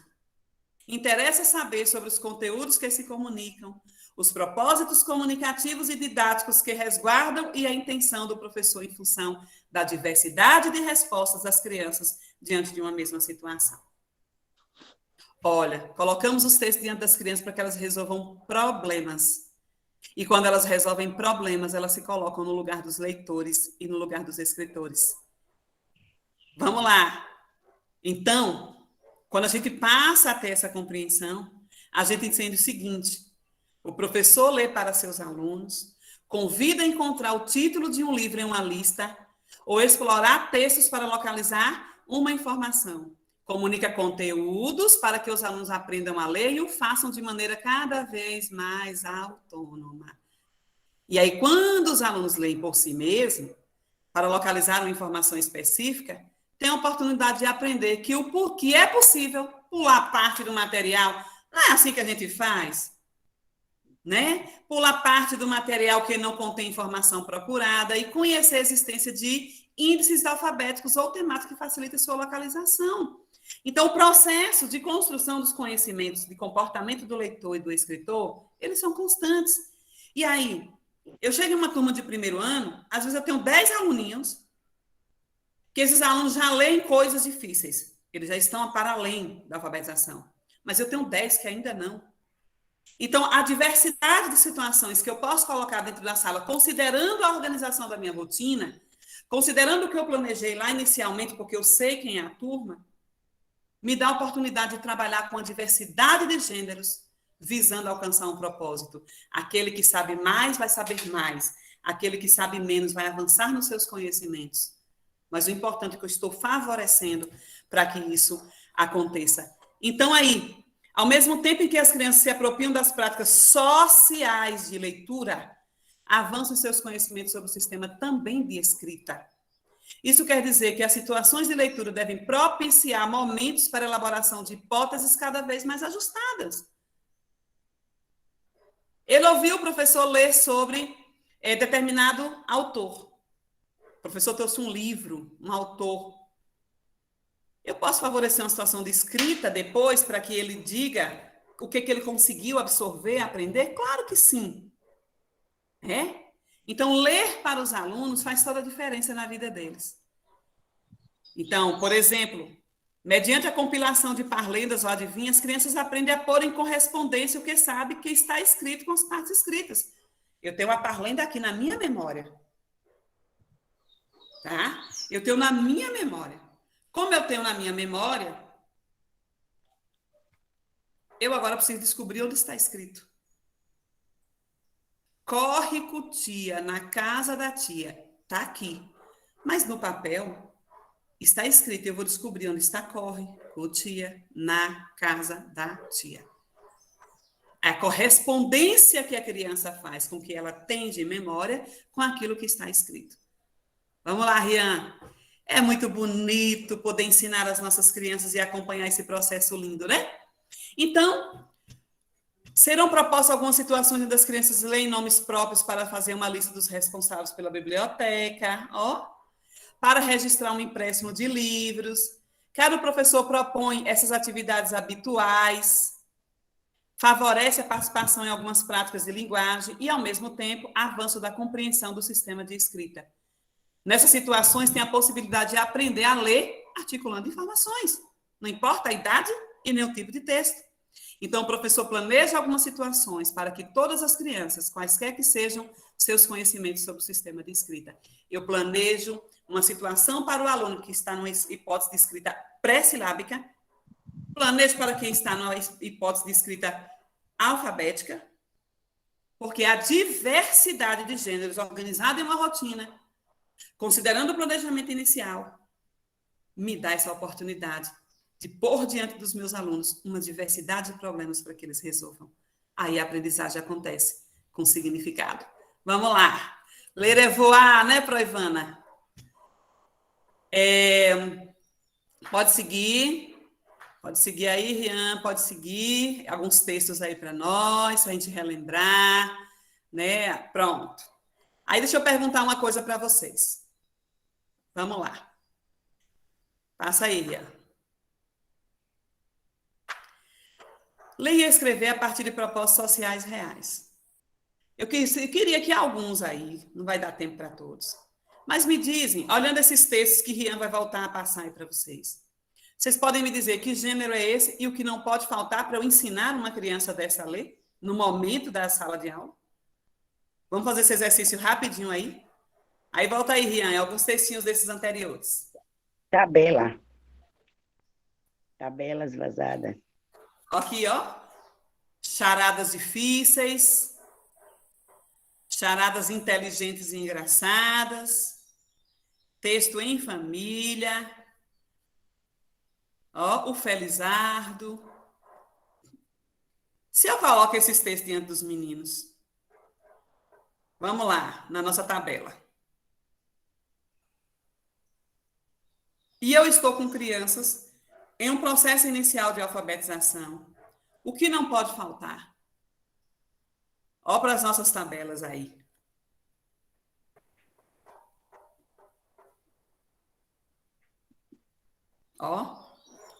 Speaker 1: interessa saber sobre os conteúdos que se comunicam, os propósitos comunicativos e didáticos que resguardam e a intenção do professor em função da diversidade de respostas das crianças diante de uma mesma situação. Olha, colocamos os textos diante das crianças para que elas resolvam problemas. E quando elas resolvem problemas, elas se colocam no lugar dos leitores e no lugar dos escritores. Vamos lá. Então, quando a gente passa a ter essa compreensão, a gente entende o seguinte: o professor lê para seus alunos, convida a encontrar o título de um livro em uma lista, ou explorar textos para localizar uma informação. Comunica conteúdos para que os alunos aprendam a ler e o façam de maneira cada vez mais autônoma. E aí, quando os alunos leem por si mesmos, para localizar uma informação específica, tem a oportunidade de aprender que é possível pular parte do material. Não é assim que a gente faz, né? Pular parte do material que não contém informação procurada e conhecer a existência de índices alfabéticos ou temáticos que facilitem sua localização. Então, o processo de construção dos conhecimentos de comportamento do leitor e do escritor, eles são constantes. E aí, eu chego em uma turma de primeiro ano, às vezes eu tenho 10 aluninhos, que esses alunos já leem coisas difíceis. Eles já estão para além da alfabetização. Mas eu tenho 10 que ainda não. Então, a diversidade de situações que eu posso colocar dentro da sala, considerando a organização da minha rotina, considerando o que eu planejei lá inicialmente, porque eu sei quem é a turma, me dá a oportunidade de trabalhar com a diversidade de gêneros, visando alcançar um propósito. Aquele que sabe mais vai saber mais. Aquele que sabe menos vai avançar nos seus conhecimentos. Mas o importante é que eu estou favorecendo para que isso aconteça. Então, aí, ao mesmo tempo em que as crianças se apropriam das práticas sociais de leitura, avançam seus conhecimentos sobre o sistema também de escrita. Isso quer dizer que as situações de leitura devem propiciar momentos para a elaboração de hipóteses cada vez mais ajustadas. Ele ouviu o professor ler sobre determinado autor. O professor trouxe um livro, um autor. Eu posso favorecer uma situação de escrita depois para que ele diga o que ele conseguiu absorver, aprender? Claro que sim. Então, ler para os alunos faz toda a diferença na vida deles. Então, por exemplo, mediante a compilação de parlendas ou adivinhas, as crianças aprendem a pôr em correspondência o que sabe que está escrito com as partes escritas. Eu tenho a parlenda aqui na minha memória. Tá? Eu tenho na minha memória. Como eu tenho na minha memória, eu agora preciso descobrir onde está escrito. Corre com tia na casa da tia. Está aqui. Mas no papel está escrito. Eu vou descobrir onde está corre com tia na casa da tia. A correspondência que a criança faz com o que ela tem de memória com aquilo que está escrito. Vamos lá, Rian. É muito bonito poder ensinar as nossas crianças e acompanhar esse processo lindo, né?
Speaker 6: Então, serão propostas algumas situações onde as crianças leem nomes próprios para fazer uma lista dos responsáveis pela biblioteca, para registrar um empréstimo de livros. Cada professor propõe essas atividades habituais, favorece a participação em algumas práticas de linguagem e, ao mesmo tempo, avanço da compreensão do sistema de escrita. Nessas situações, tem a possibilidade de aprender a ler articulando informações, não importa a idade e nem o tipo de texto. Então, o professor planeja algumas situações para que todas as crianças, quaisquer que sejam seus conhecimentos sobre o sistema de escrita. Eu planejo uma situação para o aluno que está numa hipótese de escrita pré-silábica, planejo para quem está numa hipótese de escrita alfabética, porque a diversidade de gêneros organizada em uma rotina, considerando o planejamento inicial, me dá essa oportunidade de pôr diante dos meus alunos uma diversidade de problemas para que eles resolvam. Aí a aprendizagem acontece com significado. Vamos lá. Ler é voar, né, Proivana? Pode seguir. Pode seguir aí, Rian, pode seguir. Alguns textos aí para nós, para a gente relembrar, né? Pronto. Aí deixa eu perguntar uma coisa para vocês. Vamos lá. Passa aí, Rian. Ler e escrever a partir de propósitos sociais reais. Eu queria que alguns aí, não vai dar tempo para todos, mas me dizem, olhando esses textos que Rian vai voltar a passar aí para vocês, vocês podem me dizer que gênero é esse e o que não pode faltar para eu ensinar uma criança dessa a ler, no momento da sala de aula? Vamos fazer esse exercício rapidinho aí? Aí volta aí, Rian, alguns textinhos desses anteriores.
Speaker 3: Tabela. Tabelas vazadas.
Speaker 6: Aqui, charadas difíceis, charadas inteligentes e engraçadas, texto em família, o Felizardo. Se eu coloco esses textos diante dos meninos, vamos lá, na nossa tabela. E eu estou com crianças em um processo inicial de alfabetização. O que não pode faltar? Para as nossas tabelas aí.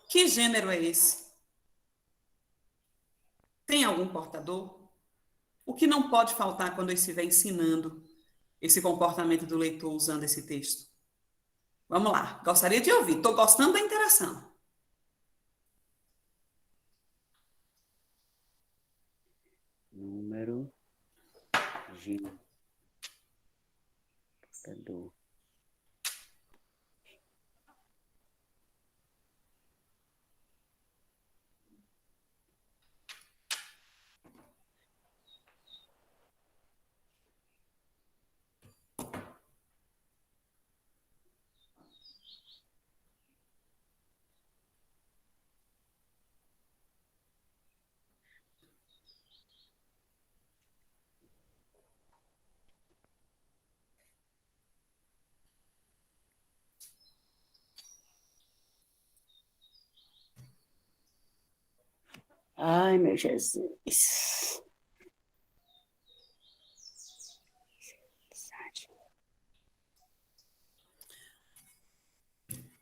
Speaker 6: Que gênero é esse? Tem algum portador? O que não pode faltar quando eu estiver ensinando esse comportamento do leitor usando esse texto? Vamos lá, gostaria de ouvir. Estou gostando da interação.
Speaker 3: Número, gênero, portador. Ai, meu Jesus.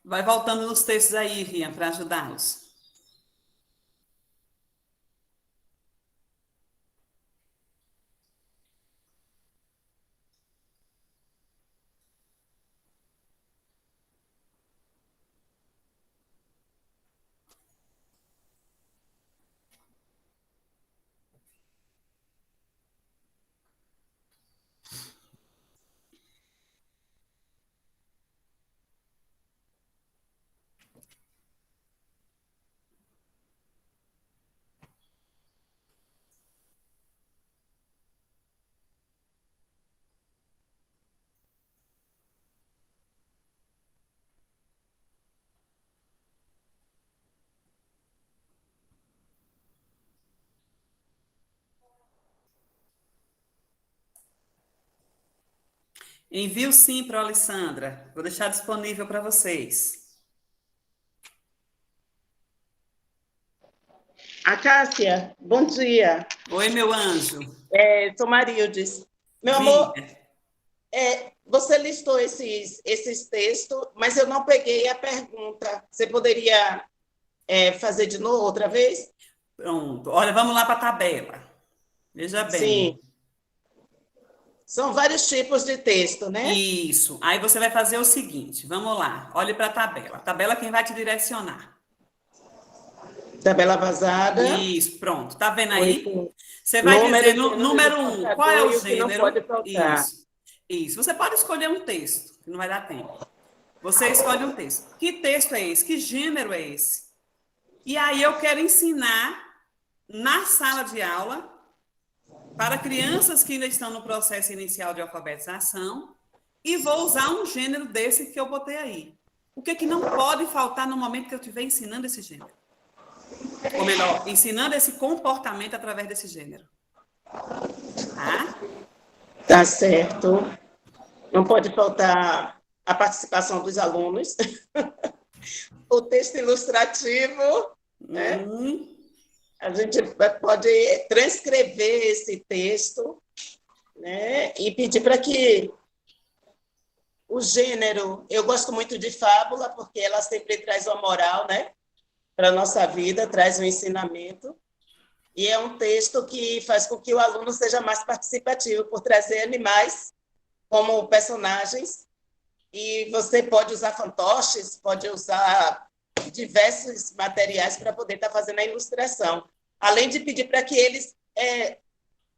Speaker 6: Vai voltando nos textos aí, Rian, para ajudá-los. Envio sim para a Alessandra. Vou deixar disponível para vocês.
Speaker 10: Cássia, bom dia.
Speaker 1: Oi, meu anjo.
Speaker 10: Sou Marildes. Meu amor,
Speaker 1: Diga.
Speaker 10: você listou esses textos, mas eu não peguei a pergunta. Você poderia fazer de novo outra vez?
Speaker 1: Pronto. Olha, vamos lá para a tabela. Veja bem.
Speaker 10: Sim. São vários tipos de texto, né?
Speaker 1: Isso. Aí você vai fazer o seguinte, vamos lá. Olhe para a tabela. A tabela é quem vai te direcionar.
Speaker 10: Tabela vazada.
Speaker 1: Isso, pronto. Tá vendo aí? Você vai
Speaker 10: Número
Speaker 1: dizer,
Speaker 10: de
Speaker 1: número 1, qual é o
Speaker 10: e o que não
Speaker 1: gênero?
Speaker 10: pode faltar.
Speaker 1: Isso. Você pode escolher um texto, que não vai dar tempo. Você escolhe um texto. Que texto é esse? Que gênero é esse? E aí eu quero ensinar na sala de aula para crianças que ainda estão no processo inicial de alfabetização e vou usar um gênero desse que eu botei aí. O que não pode faltar no momento que eu estiver ensinando esse gênero? Ou melhor, ensinando esse comportamento através desse gênero. Tá?
Speaker 10: Tá certo. Não pode faltar a participação dos alunos. O texto ilustrativo, né? A gente pode transcrever esse texto, né? E pedir para que o gênero... Eu gosto muito de fábula, porque ela sempre traz uma moral, né? Para a nossa vida, traz um ensinamento. E é um texto que faz com que o aluno seja mais participativo, por trazer animais como personagens. E você pode usar fantoches, pode usar diversos materiais para poder estar fazendo a ilustração. Além de pedir para que eles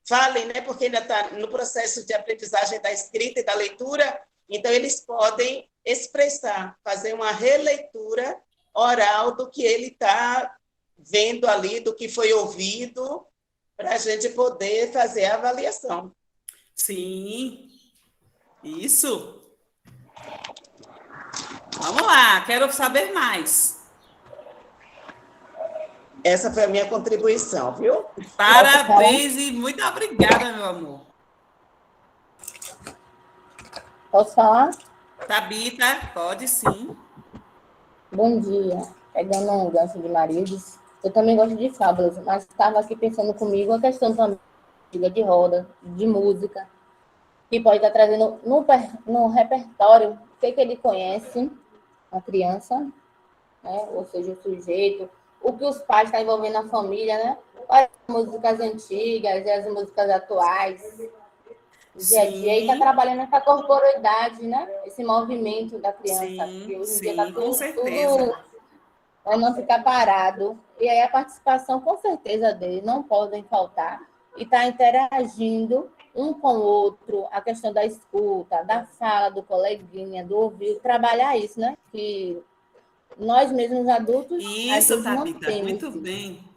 Speaker 10: falem, né? Porque ainda está no processo de aprendizagem da escrita e da leitura, então eles podem expressar, fazer uma releitura oral do que ele está vendo ali, do que foi ouvido, para a gente poder fazer a avaliação.
Speaker 1: Sim, isso. Vamos lá, quero saber mais.
Speaker 10: Essa foi a minha contribuição, viu?
Speaker 1: Parabéns e muito obrigada, meu amor.
Speaker 11: Posso falar?
Speaker 1: Tabita, pode sim.
Speaker 11: Bom dia. Pegando um gancho de Marildes, eu também gosto de fábulas, mas estava aqui pensando comigo a questão também de roda, de música, que pode estar trazendo no repertório o que ele conhece, a criança, né? Ou seja, o sujeito, o que os pais estão envolvendo na família, né? As músicas antigas e as músicas atuais, dia a dia, e está trabalhando essa corporeidade, né? Esse movimento da criança.
Speaker 1: Sim,
Speaker 11: hoje em dia tá
Speaker 1: com certeza.
Speaker 11: Tudo para não ficar parado. E aí a participação, com certeza, dele não podem faltar. E está interagindo um com o outro, a questão da escuta, da fala do coleguinha, do ouvir, trabalhar isso, né? Que nós mesmos adultos, às
Speaker 1: Isso,
Speaker 11: vezes, não
Speaker 1: Tabita,
Speaker 11: temos.
Speaker 1: muito bem.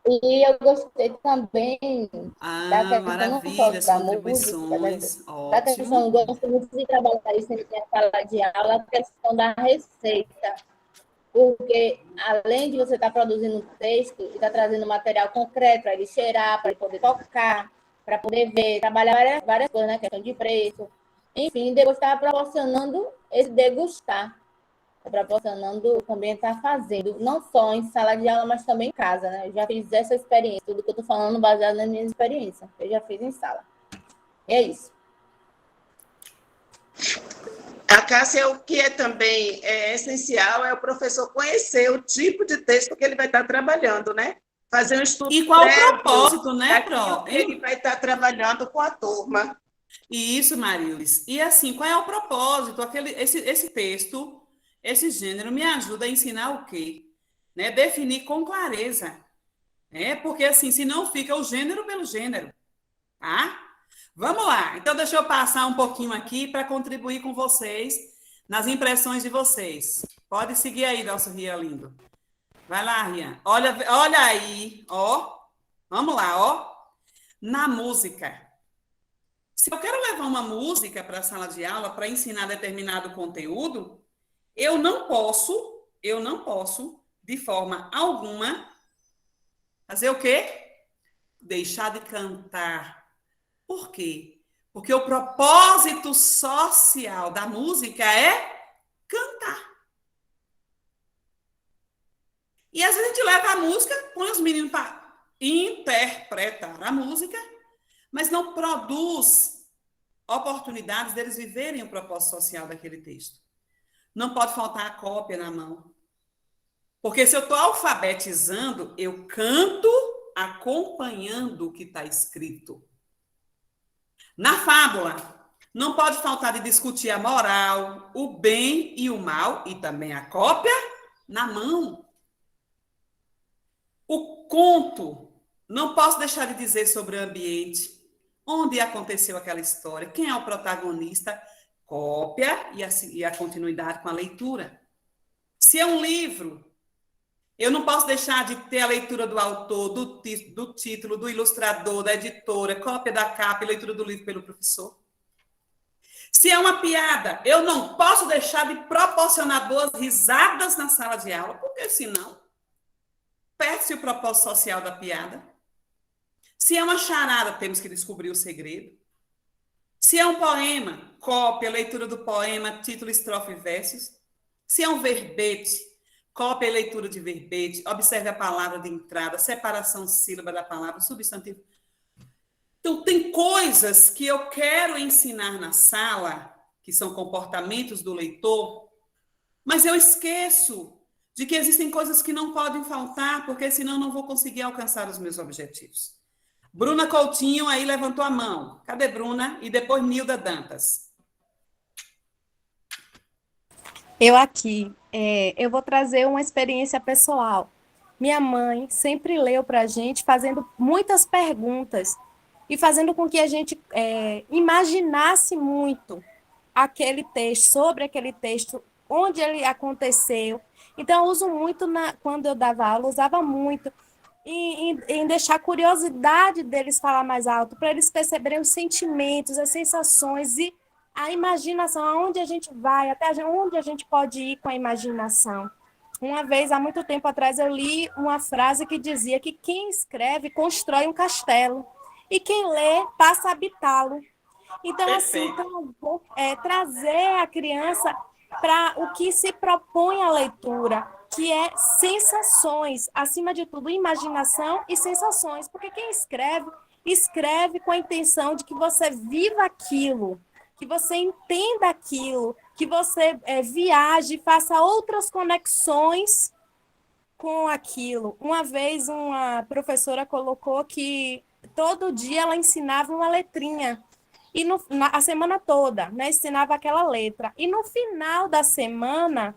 Speaker 11: E eu gostei também da questão
Speaker 1: maravilha,
Speaker 11: não
Speaker 1: as
Speaker 11: só da
Speaker 1: contribuições,
Speaker 11: música, da questão, eu
Speaker 1: ótimo.
Speaker 11: gosto muito de trabalhar isso na sala de aula, a questão da receita. Porque, além de você estar produzindo um texto, e estar trazendo material concreto para ele cheirar, para ele poder tocar, para poder ver, trabalhar várias coisas, né? Questão de preço. Enfim, depois estar proporcionando esse degustar. Proporcionando também estar fazendo, não só em sala de aula, mas também em casa, né? Eu já fiz essa experiência, tudo que eu estou falando baseado na minha experiência. Eu já fiz em sala. E é isso.
Speaker 10: A Cássia, o que também é essencial é o professor conhecer o tipo de texto que ele vai estar trabalhando, né? Fazer um estudo.
Speaker 1: E qual o propósito, né, Pro?
Speaker 10: Ele vai estar trabalhando com a turma.
Speaker 1: Isso, Marilis. E assim, qual é o propósito? Esse texto, esse gênero me ajuda a ensinar o quê? Né? Definir com clareza. Né? Porque assim, senão fica o gênero pelo gênero. Tá? Vamos lá. Então, deixa eu passar um pouquinho aqui para contribuir com vocês nas impressões de vocês. Pode seguir aí, nosso Rian lindo. Vai lá, Rian. Olha aí, ó. Vamos lá, ó. Na música. Se eu quero levar uma música para a sala de aula para ensinar determinado conteúdo, eu não posso, de forma alguma, fazer o quê? Deixar de cantar. Por quê? Porque o propósito social da música é cantar. E às vezes a gente leva a música, põe os meninos para interpretar a música, mas não produz oportunidades deles viverem o propósito social daquele texto. Não pode faltar a cópia na mão. Porque se eu estou alfabetizando, eu canto acompanhando o que está escrito. Na fábula, não pode faltar de discutir a moral, o bem e o mal, e também a cópia na mão. O conto, não posso deixar de dizer sobre o ambiente, onde aconteceu aquela história, quem é o protagonista, cópia e a continuidade com a leitura. Se é um livro, eu não posso deixar de ter a leitura do autor, do título, do ilustrador, da editora, cópia da capa e leitura do livro pelo professor. Se é uma piada, eu não posso deixar de proporcionar boas risadas na sala de aula, porque senão perde-se o propósito social da piada. Se é uma charada, temos que descobrir o segredo. Se é um poema, cópia, leitura do poema, título, estrofe e versos. Se é um verbete, cópia e leitura de verbete, observe a palavra de entrada, separação sílaba da palavra, substantivo. Então, tem coisas que eu quero ensinar na sala, que são comportamentos do leitor, mas eu esqueço de que existem coisas que não podem faltar, porque senão eu não vou conseguir alcançar os meus objetivos. Bruna Coutinho aí levantou a mão. Cadê Bruna? E depois Nilda Dantas.
Speaker 12: Eu aqui. Eu vou trazer uma experiência pessoal. Minha mãe sempre leu para a gente, fazendo muitas perguntas e fazendo com que a gente imaginasse muito aquele texto, sobre aquele texto, onde ele aconteceu. Então, eu uso muito, quando eu dava aula, eu usava muito em deixar a curiosidade deles falar mais alto, para eles perceberem os sentimentos, as sensações e a imaginação, aonde a gente vai, até onde a gente pode ir com a imaginação. Uma vez, há muito tempo atrás, eu li uma frase que dizia que quem escreve constrói um castelo e quem lê passa a habitá-lo. Então, assim, trazer a criança para o que se propõe a leitura, que é sensações, acima de tudo, imaginação e sensações, porque quem escreve, escreve com a intenção de que você viva aquilo, que você entenda aquilo, que você viaje, faça outras conexões com aquilo. Uma vez, uma professora colocou que todo dia ela ensinava uma letrinha, e a semana toda, né, ensinava aquela letra. E no final da semana,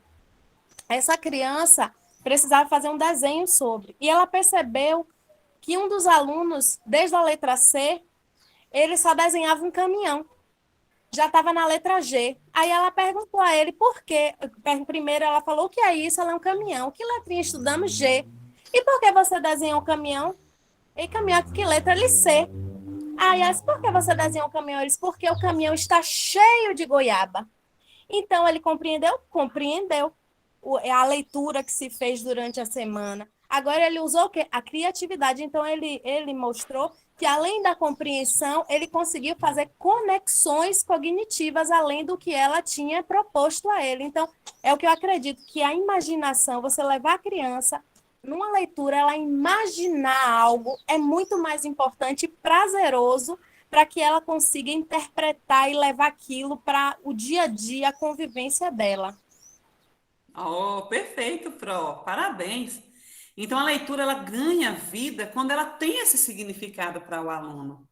Speaker 12: essa criança precisava fazer um desenho sobre. E ela percebeu que um dos alunos, desde a letra C, ele só desenhava um caminhão. Já estava na letra G. Aí ela perguntou a ele por quê. Primeiro ela falou, o que é isso? Ela é um caminhão. Que letrinha estudamos? G. E por que você desenhou um caminhão? E caminhão, que letra? Ele C. Aí ela disse, por que você desenhou um caminhão? Ele disse, porque o caminhão está cheio de goiaba. Então ele compreendeu? Compreendeu a leitura que se fez durante a semana. Agora ele usou o quê? A criatividade. Então ele mostrou que além da compreensão, ele conseguiu fazer conexões cognitivas além do que ela tinha proposto a ele. Então, é o que eu acredito, que a imaginação, você levar a criança numa leitura, ela imaginar algo é muito mais importante e prazeroso para que ela consiga interpretar e levar aquilo para o dia a dia, a convivência dela.
Speaker 1: Oh, perfeito, Pro. Parabéns. Então, a leitura ela ganha vida quando ela tem esse significado para o aluno.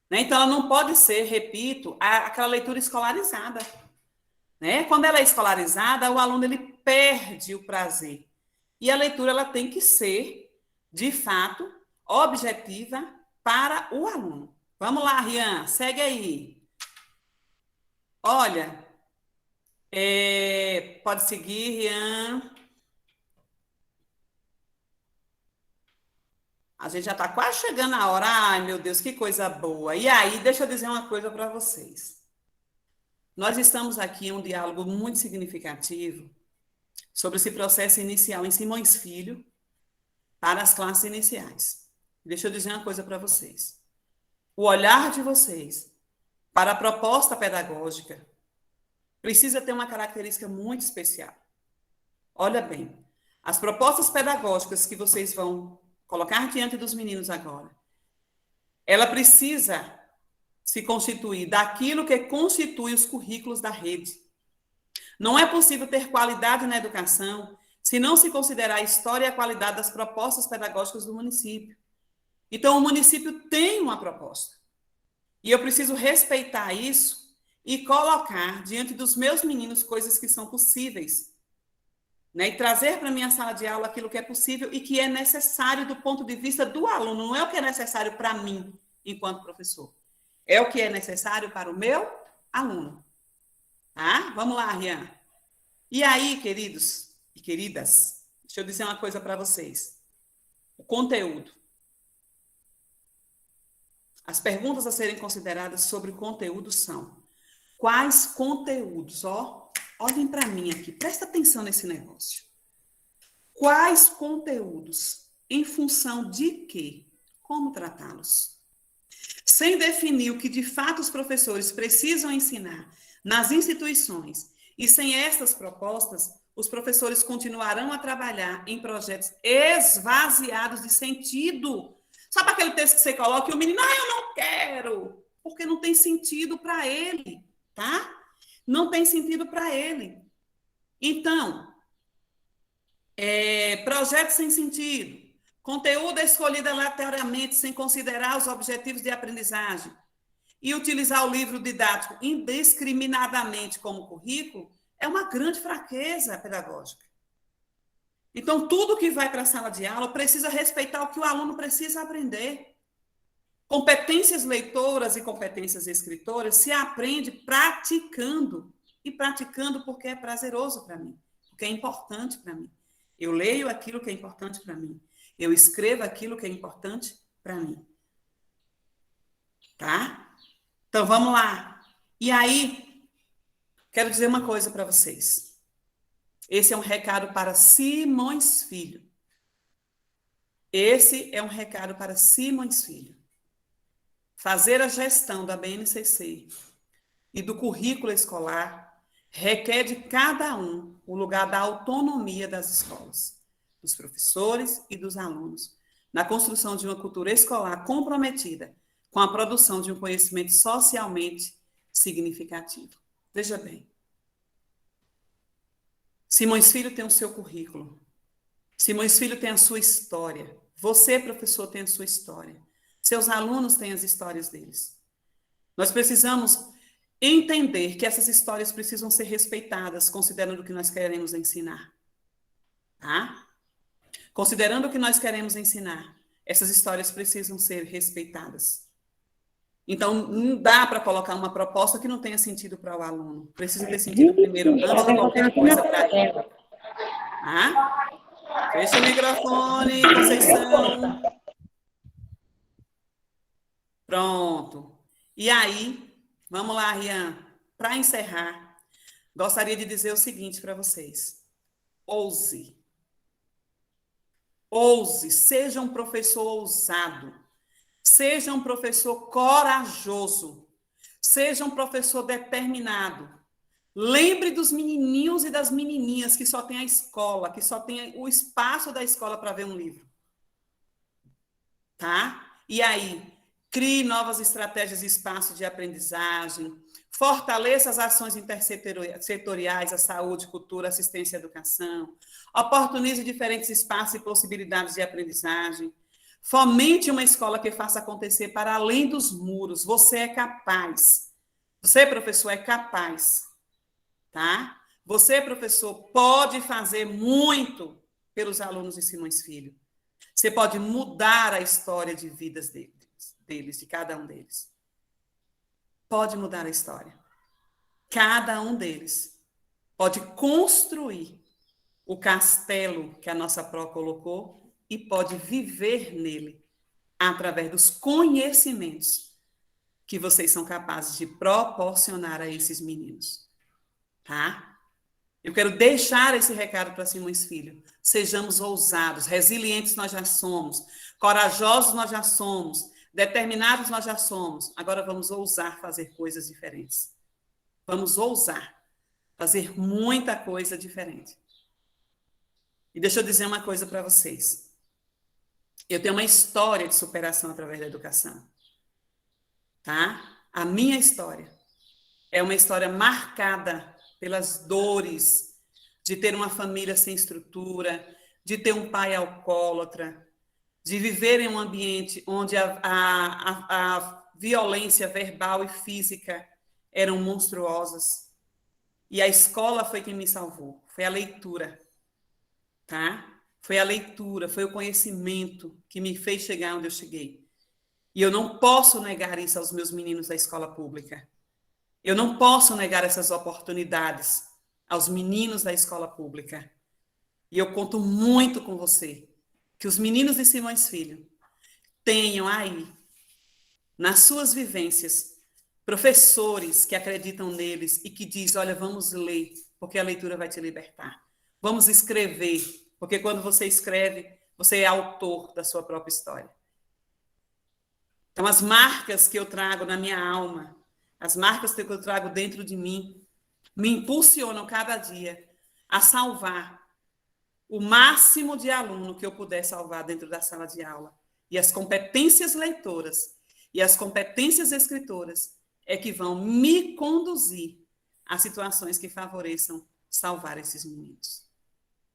Speaker 1: Né? Então, ela não pode ser, repito, aquela leitura escolarizada. Né? Quando ela é escolarizada, o aluno ele perde o prazer. E a leitura ela tem que ser, de fato, objetiva para o aluno. Vamos lá, Rian, segue aí. Olha, pode seguir, Rian. A gente já está quase chegando a hora. Ai, meu Deus, que coisa boa. E aí, deixa eu dizer uma coisa para vocês. Nós estamos aqui em um diálogo muito significativo sobre esse processo inicial em Simões Filho para as classes iniciais. Deixa eu dizer uma coisa para vocês. O olhar de vocês para a proposta pedagógica precisa ter uma característica muito especial. Olha bem,
Speaker 6: As propostas pedagógicas que vocês vão colocar diante dos meninos agora, ela precisa se constituir daquilo que constitui os currículos da rede. Não é possível ter qualidade na educação se não se considerar a história e a qualidade das propostas pedagógicas do município. Então, o município tem uma proposta. E eu preciso respeitar isso e colocar diante dos meus meninos coisas que são possíveis, né? E trazer para a minha sala de aula aquilo que é possível e que é necessário do ponto de vista do aluno. Não é o que é necessário para mim, enquanto professor. É o que é necessário para o meu aluno. Tá? Vamos lá, Rian. E aí, queridos e queridas, deixa eu dizer uma coisa para vocês. O conteúdo. As perguntas a serem consideradas sobre o conteúdo são: quais conteúdos? Olhem para mim aqui, presta atenção nesse negócio. Quais conteúdos? Em função de quê? Como tratá-los? Sem definir o que de fato os professores precisam ensinar nas instituições e sem estas propostas, os professores continuarão a trabalhar em projetos esvaziados de sentido. Sabe aquele texto que você coloca e o menino, eu não quero, porque não tem sentido para ele, tá? Não tem sentido para ele. Então, projetos sem sentido, conteúdo escolhido aleatoriamente sem considerar os objetivos de aprendizagem e utilizar o livro didático indiscriminadamente como currículo é uma grande fraqueza pedagógica. Então, tudo que vai para a sala de aula precisa respeitar o que o aluno precisa aprender. Competências leitoras e competências escritoras se aprende praticando. E praticando porque é prazeroso para mim, porque é importante para mim. Eu leio aquilo que é importante para mim. Eu escrevo aquilo que é importante para mim. Tá? Então, vamos lá. E aí, quero dizer uma coisa para vocês. Esse é um recado para Simões Filho. Esse é um recado para Simões Filho. Fazer a gestão da BNCC e do currículo escolar requer de cada um o lugar da autonomia das escolas, dos professores e dos alunos, na construção de uma cultura escolar comprometida com a produção de um conhecimento socialmente significativo. Veja bem, Simões Filho tem o seu currículo, Simões Filho tem a sua história, você, professor, tem a sua história, seus alunos têm as histórias deles. Nós precisamos entender que essas histórias precisam ser respeitadas, considerando o que nós queremos ensinar. Tá? Considerando o que nós queremos ensinar, essas histórias precisam ser respeitadas. Então, não dá para colocar uma proposta que não tenha sentido para o aluno. Precisa ter sentido primeiro, antes de qualquer coisa para ele. Tá? Fecha o microfone, Conceição. Pronto. E aí, vamos lá, Rian. Para encerrar, gostaria de dizer o seguinte para vocês. Ouse. Ouse, seja um professor ousado. Seja um professor corajoso. Seja um professor determinado. Lembre dos menininhos e das menininhas que só tem a escola, que só tem o espaço da escola para ver um livro. Tá? E aí, crie novas estratégias e espaços de aprendizagem, fortaleça as ações intersetoriais, a saúde, cultura, assistência e educação, oportunize diferentes espaços e possibilidades de aprendizagem, fomente uma escola que faça acontecer para além dos muros. Você é capaz. Você, professor, é capaz. Tá? Você, professor, pode fazer muito pelos alunos de Simões Filho. Você pode mudar a história de vidas deles, de cada um deles. Pode mudar a história. Cada um deles pode construir o castelo que a nossa pró colocou e pode viver nele através dos conhecimentos que vocês são capazes de proporcionar a esses meninos. Tá? Eu quero deixar esse recado para Simões Filho. Sejamos ousados, resilientes nós já somos, corajosos nós já somos, determinados nós já somos. Agora vamos ousar fazer coisas diferentes. Vamos ousar fazer muita coisa diferente.
Speaker 1: E deixa eu dizer uma coisa para vocês. Eu tenho uma história de superação através da educação. Tá? A minha história é uma história marcada pelas dores de ter uma família sem estrutura, de ter um pai alcoólatra, de viver em um ambiente onde a violência verbal e física eram monstruosas. E a escola foi quem me salvou, foi a leitura, tá? Foi a leitura, foi o conhecimento que me fez chegar onde eu cheguei. E eu não posso negar isso aos meus meninos da escola pública. Eu não posso negar essas oportunidades aos meninos da escola pública. E eu conto muito com você, que os meninos de Simões Filho tenham aí, nas suas vivências, professores que acreditam neles e que dizem, olha, vamos ler, porque a leitura vai te libertar. Vamos escrever, porque quando você escreve, você é autor da sua própria história. Então, as marcas que eu trago na minha alma, as marcas que eu trago dentro de mim, me impulsionam cada dia a salvar o máximo de aluno que eu puder salvar dentro da sala de aula. E as competências leitoras e as competências escritoras é que vão me conduzir a situações que favoreçam salvar esses meninos.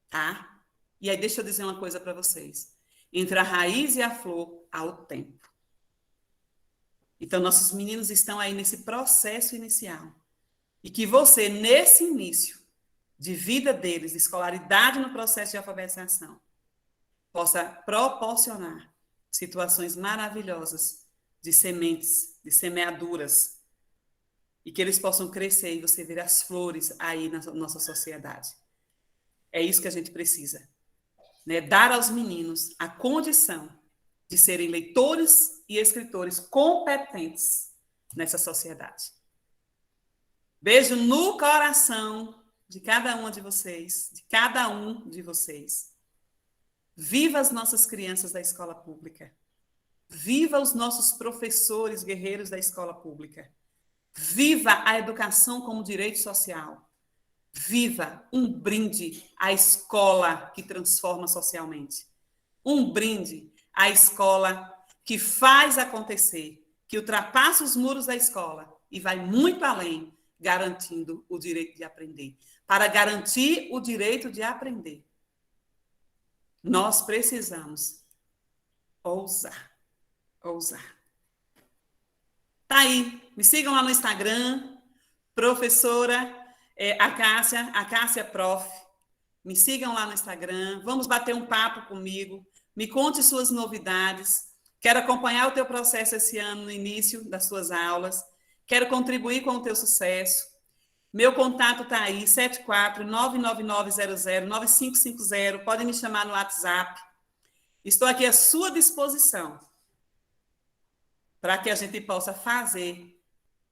Speaker 1: Tá? E aí deixa eu dizer uma coisa para vocês. Entre a raiz e a flor, há o tempo. Então, nossos meninos estão aí nesse processo inicial. E que você, nesse início de vida deles, de escolaridade no processo de alfabetização, possa proporcionar situações maravilhosas de sementes, de semeaduras, e que eles possam crescer e você ver as flores aí na nossa sociedade. É isso que a gente precisa, né? Dar aos meninos a condição de serem leitores e escritores competentes nessa sociedade. Beijo no coração de cada uma de vocês, de cada um de vocês. Viva as nossas crianças da escola pública. Viva os nossos professores guerreiros da escola pública. Viva a educação como direito social. Viva um brinde à escola que transforma socialmente. Um brinde à escola que faz acontecer, que ultrapassa os muros da escola e vai muito além, garantindo o direito de aprender. Para garantir o direito de aprender, nós precisamos ousar. Ousar. Tá aí. Me sigam lá no Instagram, professora Acácia Prof. Me sigam lá no Instagram. Vamos bater um papo comigo. Me conte suas novidades. Quero acompanhar o teu processo esse ano no início das suas aulas. Quero contribuir com o teu sucesso. Meu contato está aí, 74999009550. Podem me chamar no WhatsApp. Estou aqui à sua disposição para que a gente possa fazer,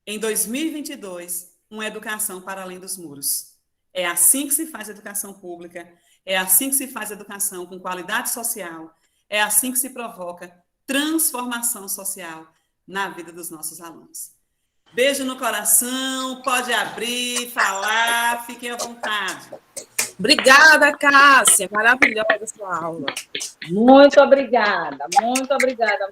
Speaker 1: em 2022, uma educação para além dos muros. É assim que se faz educação pública, é assim que se faz educação com qualidade social, é assim que se provoca transformação social na vida dos nossos alunos. Beijo no coração, pode abrir, falar, fiquem à vontade.
Speaker 13: Obrigada, Cássia, maravilhosa sua aula.
Speaker 4: Muito obrigada, muito obrigada.